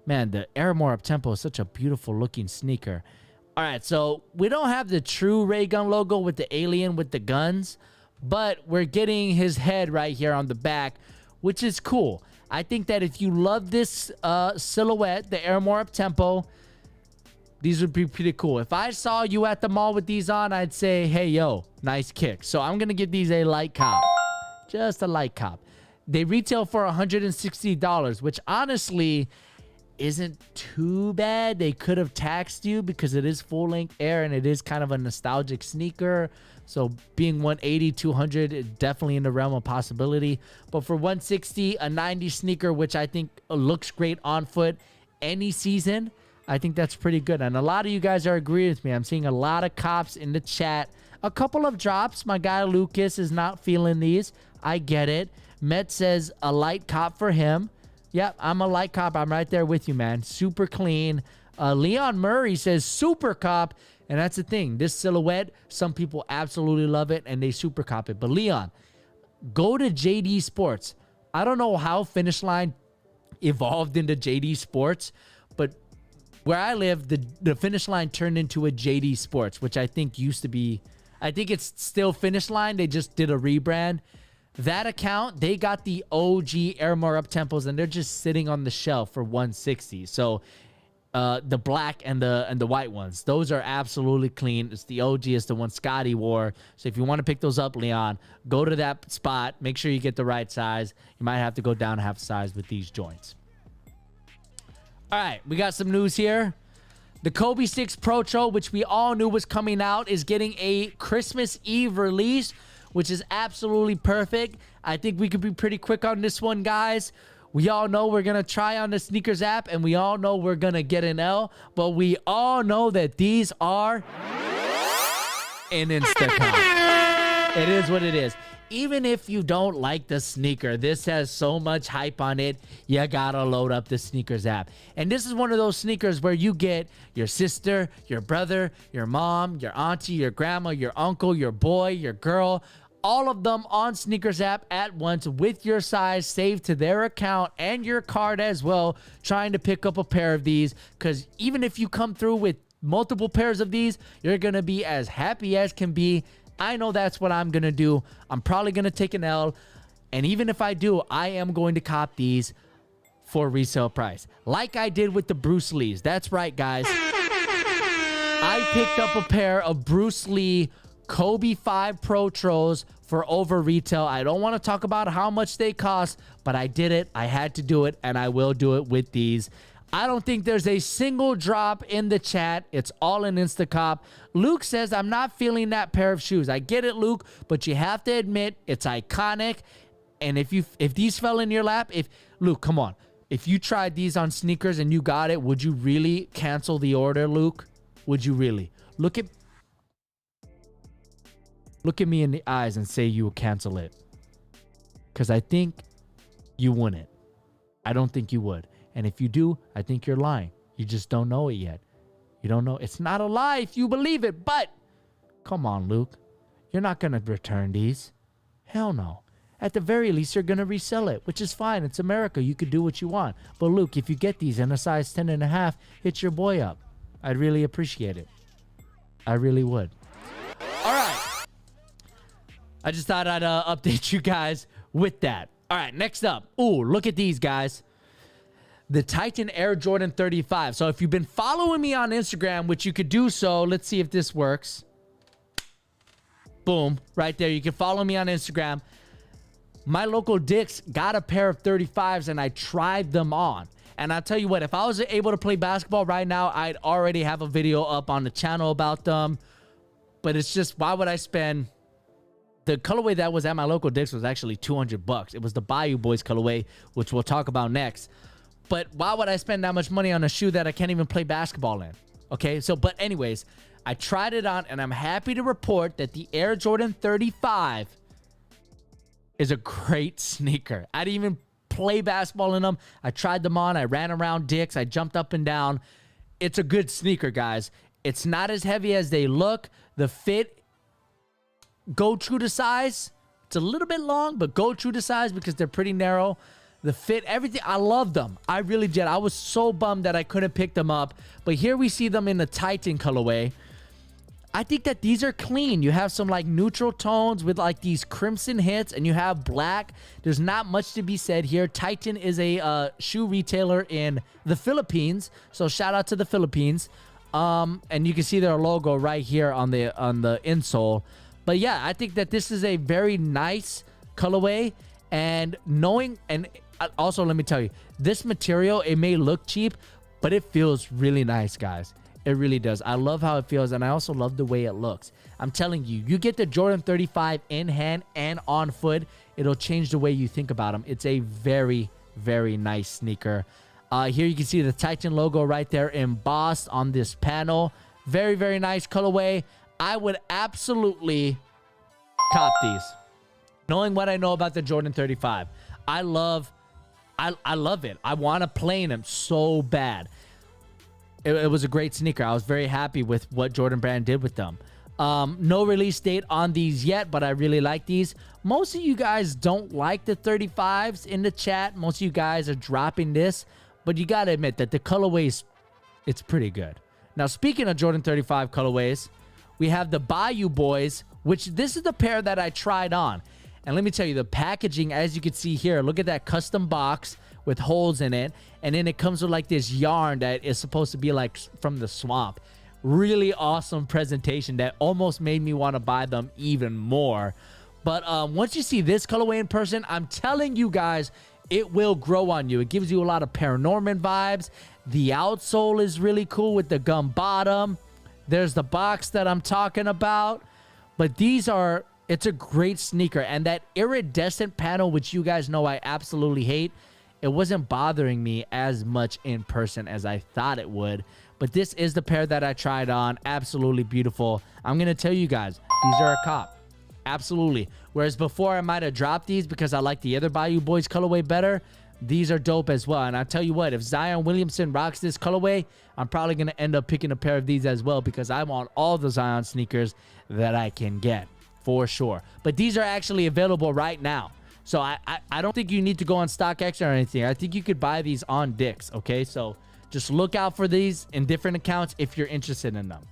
Man, the Air More Up Tempo is such a beautiful looking sneaker. All right, so we don't have the true Raygun logo with the alien with the guns, but we're getting his head right here on the back, which is cool. I think that if you love this silhouette, the Air More Up Tempo, these would be pretty cool. If I saw you at the mall with these on, I'd say, hey, yo, nice kick. So I'm going to give these a light cop. Just a light cop. They retail for $160, which honestly isn't too bad. They could have taxed you because it is full-length Air and it is kind of a nostalgic sneaker. So being 180, 200, definitely in the realm of possibility. But for 160, a 90 sneaker, which I think looks great on foot any season, I think that's pretty good. And a lot of you guys are agreeing with me. I'm seeing a lot of cops in the chat. A couple of drops. My guy Lucas is not feeling these. I get it. Met says a light cop for him. Yep, I'm a light cop. I'm right there with you, man. Super clean. Leon Murray says super cop. And that's the thing. This silhouette, some people absolutely love it and they super cop it. But Leon, go to JD Sports. I don't know how Finish Line evolved into JD Sports, but where I live, the Finish Line turned into a JD Sports, which I think used to be, I think it's still Finish Line. They just did a rebrand. That account, they got the OG Air More Up Tempos and they're just sitting on the shelf for 160. So the black and the white ones, those are absolutely clean. It's the OG, it's the one Scotty wore. So if you want to pick those up, Leon, go to that spot. Make sure you get the right size. You might have to go down half size with these joints. All right, we got some news here. The Kobe 6 Pro, which we all knew was coming out, is getting a Christmas Eve release, which is absolutely perfect. I think we could be pretty quick on this one, guys. We all know we're going to try on the sneakers app, and we all know we're going to get an L, but we all know that these are an Instacart. It is what it is. Even if you don't like the sneaker, this has so much hype on it, you gotta load up the sneakers app. And this is one of those sneakers where you get your sister, your brother, your mom, your auntie, your grandma, your uncle, your boy, your girl, all of them on sneakers app at once with your size saved to their account and your card as well, trying to pick up a pair of these. Because even if you come through with multiple pairs of these, you're gonna be as happy as can be. I know that's what I'm going to do. I'm probably going to take an L. And even if I do, I am going to cop these for resale price. Like I did with the Bruce Lees. That's right, guys. I picked up a pair of Bruce Lee Kobe 5 Protros for over retail. I don't want to talk about how much they cost, but I did it. I had to do it, and I will do it with these. I don't think there's a single drop in the chat. It's all in Instacop. Luke says, I'm not feeling that pair of shoes. I get it, Luke, but you have to admit it's iconic. And if these fell in your lap, Luke, come on. If you tried these on sneakers and you got it, would you really cancel the order, Luke? Would you really? Look at me in the eyes and say you would cancel it. Because I think you wouldn't. I don't think you would. And if you do, I think you're lying. You just don't know it yet. You don't know. It's not a lie if you believe it. But come on, Luke. You're not going to return these. Hell no. At the very least, you're going to resell it, which is fine. It's America. You could do what you want. But Luke, if you get these in a size 10.5, hit your boy up. I'd really appreciate it. I really would. All right. I just thought I'd update you guys with that. All right, next up. Ooh, look at these, guys. The Titan Air Jordan 35. So if you've been following me on Instagram, which you could do so, let's see if this works. Boom, right there. You can follow me on Instagram. My local Dick's got a pair of 35s and I tried them on. And I'll tell you what, if I was able to play basketball right now, I'd already have a video up on the channel about them. But it's just, why would I spend... The colorway that was at my local Dick's was actually $200. It was the Bayou Boys colorway, which we'll talk about next. But why would I spend that much money on a shoe that I can't even play basketball in? Okay, so, but anyways, I tried it on, and I'm happy to report that the Air Jordan 35 is a great sneaker. I didn't even play basketball in them. I tried them on. I ran around dicks. I jumped up and down. It's a good sneaker, guys. It's not as heavy as they look. The fit, go true to size. It's a little bit long, but go true to size because they're pretty narrow. The fit, everything, I love them. I really did. I was so bummed that I couldn't pick them up. But here we see them in the Titan colorway. I think that these are clean. You have some like neutral tones with like these crimson hits, and you have black. There's not much to be said here. Titan is a shoe retailer in the Philippines, so shout out to the Philippines. And you can see their logo right here on the insole. But yeah, I think that this is a very nice colorway. And knowing, and also let me tell you, this material, it may look cheap, but it feels really nice, guys. It really does. I love how it feels, and I also love the way it looks. I'm telling you, you get the Jordan 35 in hand and on foot, it'll change the way you think about them. It's a very, very nice sneaker. Here you can see the Titan logo right there embossed on this panel. Very, very nice colorway. I would absolutely cop these. Knowing what I know about the Jordan 35, I love it. I want to play in them so bad. It was a great sneaker. I was very happy with what Jordan Brand did with them. No release date on these yet, but I really like these. Most of you guys don't like the 35s in the chat. Most of you guys are dropping this, but you got to admit that the colorways, it's pretty good. Now, speaking of Jordan 35 colorways, we have the Bayou Boys, which this is the pair that I tried on. And let me tell you, the packaging, as you can see here, look at that custom box with holes in it. And then it comes with like this yarn that is supposed to be like from the swamp. Really awesome presentation that almost made me want to buy them even more. But once you see this colorway in person, I'm telling you guys, it will grow on you. It gives you a lot of Paranorman vibes. The outsole is really cool with the gum bottom. There's the box that I'm talking about. But these are... It's a great sneaker, and that iridescent panel, which you guys know I absolutely hate, it wasn't bothering me as much in person as I thought it would. But this is the pair that I tried on. Absolutely beautiful. I'm going to tell you guys, these are a cop. Absolutely. Whereas before I might have dropped these because I like the other Bayou Boys colorway better, these are dope as well. And I'll tell you what, if Zion Williamson rocks this colorway, I'm probably going to end up picking a pair of these as well because I want all the Zion sneakers that I can get. For sure. But these are actually available right now. So I don't think you need to go on StockX or anything. I think you could buy these on Dix. Okay, so just look out for these in different accounts if you're interested in them.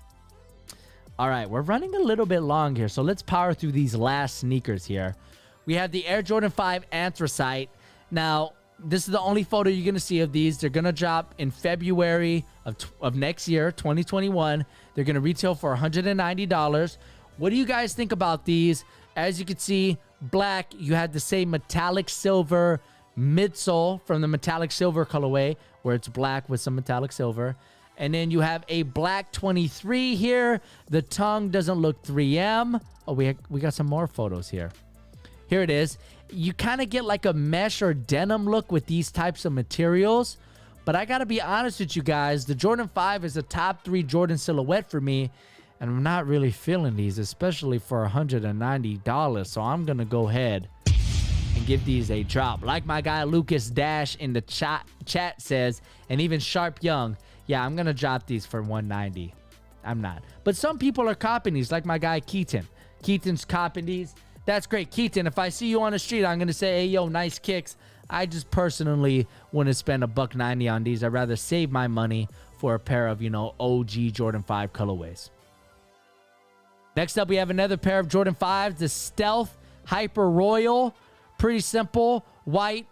All right, we're running a little bit long here, so let's power through these last sneakers here. We have the Air Jordan 5 Anthracite. Now, this is the only photo you're going to see of these. They're going to drop in February of next year, 2021. They're going to retail for $190. What do you guys think about these? As you can see, black, you had the same metallic silver midsole from the metallic silver colorway, where it's black with some metallic silver. And then you have a black 23 here. The tongue doesn't look 3M. Oh, we got some more photos here. Here it is. You kind of get like a mesh or denim look with these types of materials. But I got to be honest with you guys. The Jordan 5 is a top 3 Jordan silhouette for me. And I'm not really feeling these, especially for $190. So I'm going to go ahead and give these a drop. Like my guy Lucas Dash in the chat says, and even Sharp Young, yeah, I'm going to drop these for $190. I'm not. But some people are copping these, like my guy Keaton. Keaton's copping these. That's great. Keaton, if I see you on the street, I'm going to say, hey, yo, nice kicks. I just personally wouldn't spend $190 on these. I'd rather save my money for a pair of, OG Jordan 5 colorways. Next up, we have another pair of Jordan 5s, the Stealth Hyper Royal. Pretty simple. White,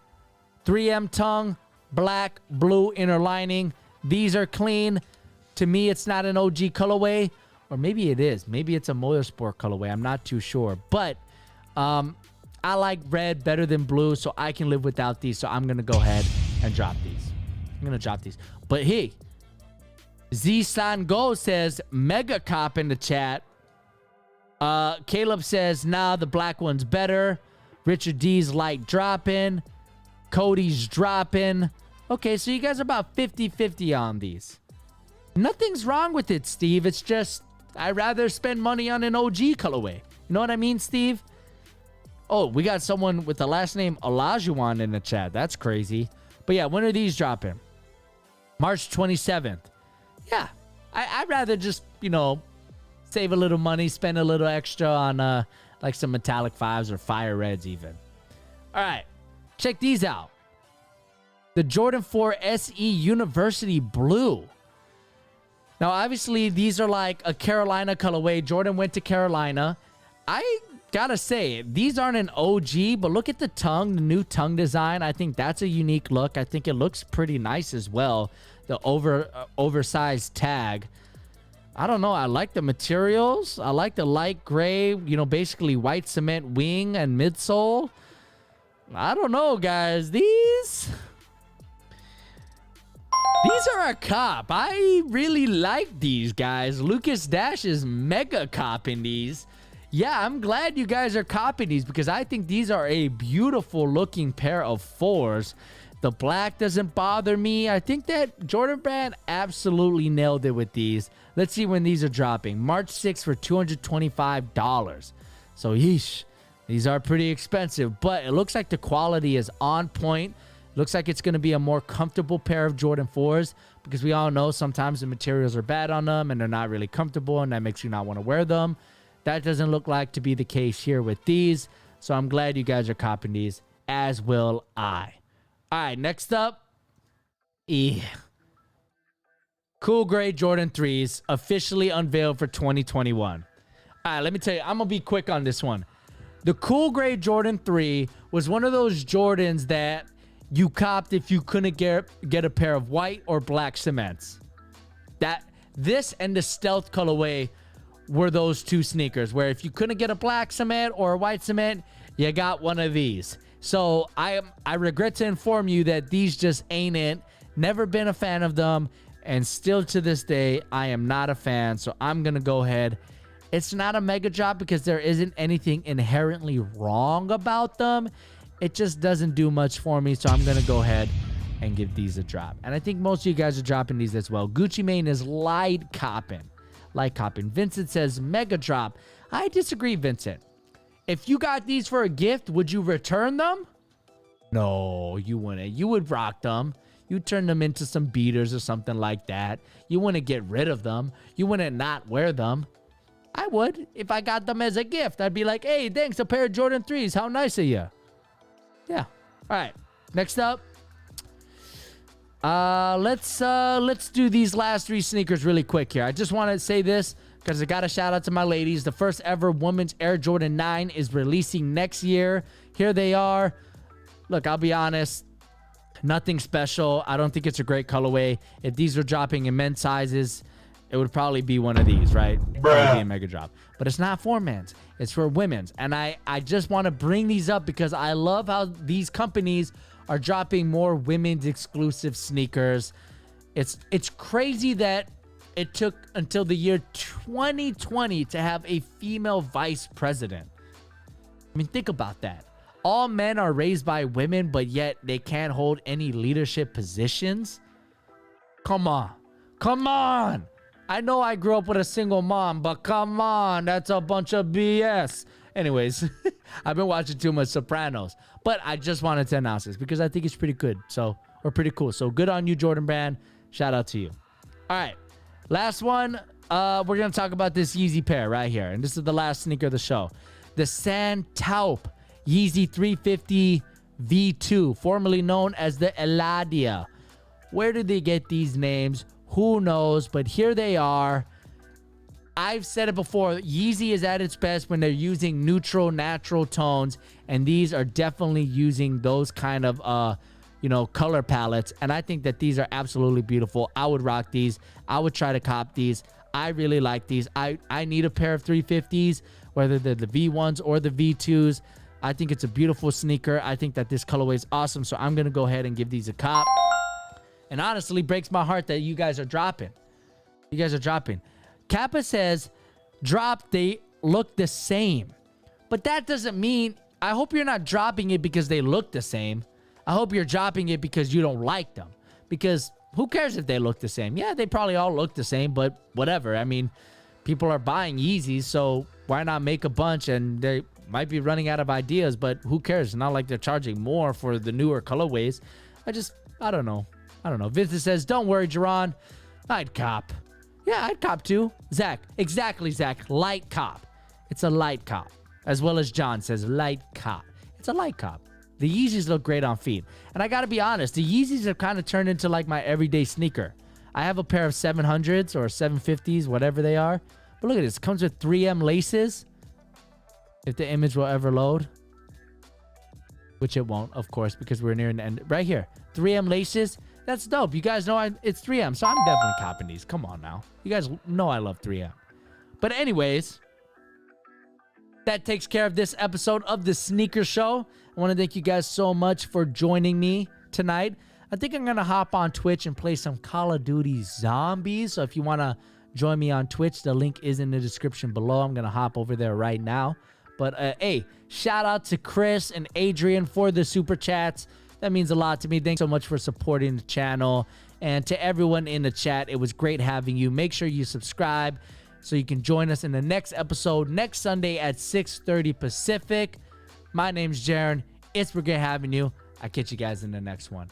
3M tongue, black, blue inner lining. These are clean. To me, it's not an OG colorway. Or maybe it is. Maybe it's a motorsport colorway. I'm not too sure. But I like red better than blue, so I can live without these. So I'm going to go ahead and drop these. I'm going to drop these. But hey, Z-San-Go says, mega cop in the chat. Caleb says, nah, the black one's better. Richard D's like dropping. Cody's dropping. Okay, so you guys are about 50-50 on these. Nothing's wrong with it, Steve. It's just, I'd rather spend money on an OG colorway. You know what I mean, Steve? Oh, we got someone with the last name Olajuwon in the chat. That's crazy. But yeah, when are these dropping? March 27th. Yeah, I'd rather just, you know, save a little money, spend a little extra on like some metallic 5s or fire reds even. All right, check these out. The Jordan 4 SE University Blue. Now, obviously, these are like a Carolina colorway. Jordan went to Carolina. I gotta say, these aren't an OG, but look at the tongue, the new tongue design. I think that's a unique look. I think it looks pretty nice as well. The oversized tag. I don't know. I like the materials. I like the light gray, you know, basically white cement wing and midsole. I don't know, guys. These are a cop. I really like these, guys. Lucas Dash is mega copping these. Yeah, I'm glad you guys are copying these because I think these are a beautiful looking pair of 4s. The black doesn't bother me. I think that Jordan Brand absolutely nailed it with these. Let's see when these are dropping. March 6th for $225. So, yeesh. These are pretty expensive, but it looks like the quality is on point. Looks like it's going to be a more comfortable pair of Jordan 4s because we all know sometimes the materials are bad on them and they're not really comfortable and that makes you not want to wear them. That doesn't look like to be the case here with these. So I'm glad you guys are copying these, as will I. All right, next up. Cool Gray Jordan 3s officially unveiled for 2021. All right, let me tell you, I'm going to be quick on this one. The Cool Gray Jordan 3 was one of those Jordans that you copped if you couldn't get a pair of white or black cements. This and the Stealth colorway were those two sneakers where if you couldn't get a black cement or a white cement, you got one of these. So I regret to inform you that these just ain't it. Never been a fan of them, and still to this day I am not a fan. So I'm gonna go ahead. It's not a mega drop because there isn't anything inherently wrong about them. It just doesn't do much for me, so I'm gonna go ahead and give these a drop. And I think most of you guys are dropping these as well. Gucci Mane is light copping. Vincent says mega drop. I disagree, Vincent. If you got these for a gift, would you return them? No, you wouldn't. You would rock them. You'd turn them into some beaters or something like that. You wouldn't get rid of them. You wouldn't not wear them. I would. If I got them as a gift, I'd be like, hey, thanks, a pair of Jordan 3s. How nice of you. Yeah. All right. Next up. Let's do these last 3 sneakers really quick here. I just want to say this because I got to shout out to my ladies. The first ever women's Air Jordan 9 is releasing next year. Here they are. Look, I'll be honest. Nothing special. I don't think it's a great colorway. If these were dropping in men's sizes, it would probably be one of these, right? Probably be a mega drop. But it's not for men's. It's for women's. And I just want to bring these up because I love how these companies are dropping more women's exclusive sneakers. It's crazy that it took until the year 2020 to have a female vice president. I mean, think about that. All men are raised by women, but yet they can't hold any leadership positions. Come on. Come on. I know I grew up with a single mom, but come on. That's a bunch of BS. Anyways, I've been watching too much Sopranos. But I just wanted to announce this because I think it's pretty good. Or pretty cool. So good on you, Jordan Brand. Shout out to you. All right. Last one. We're going to talk about this Yeezy pair right here. And this is the last sneaker of the show. The Santaup Yeezy 350 V2, formerly known as the Eladia. Where did they get these names? Who knows? But here they are. I've said it before. Yeezy is at its best when they're using neutral, natural tones. And these are definitely using those kind of, color palettes. And I think that these are absolutely beautiful. I would rock these. I would try to cop these. I really like these. I need a pair of 350s, whether they're the V1s or the V2s. I think it's a beautiful sneaker. I think that this colorway is awesome. So I'm going to go ahead and give these a cop. And honestly, breaks my heart that you guys are dropping. You guys are dropping. Kappa says, drop, they look the same. But that doesn't mean, I hope you're not dropping it because they look the same. I hope you're dropping it because you don't like them. Because who cares if they look the same? Yeah, they probably all look the same, but whatever. I mean, people are buying Yeezys, so why not make a bunch and might be running out of ideas, but who cares? It's not like they're charging more for the newer colorways. I don't know. Vincent says, don't worry, Jerron. I'd cop. Yeah, I'd cop too. Zach. Exactly, Zach. Light cop. It's a light cop. As well as John says, light cop. It's a light cop. The Yeezys look great on feet. And I got to be honest, the Yeezys have kind of turned into like my everyday sneaker. I have a pair of 700s or 750s, whatever they are. But look at this. It comes with 3M laces. If the image will ever load. Which it won't, of course, because we're near an end. Right here. 3M laces. That's dope. You guys know it's 3M, so I'm definitely copping these. Come on now. You guys know I love 3M. But anyways, that takes care of this episode of the Sneaker Show. I want to thank you guys so much for joining me tonight. I think I'm going to hop on Twitch and play some Call of Duty Zombies. So if you want to join me on Twitch, the link is in the description below. I'm going to hop over there right now. But hey, shout out to Chris and Adrian for the super chats. That means a lot to me. Thanks so much for supporting the channel. And to everyone in the chat, it was great having you. Make sure you subscribe so you can join us in the next episode next Sunday at 6:30 Pacific. My name's Jaron. It's been great having you. I'll catch you guys in the next one.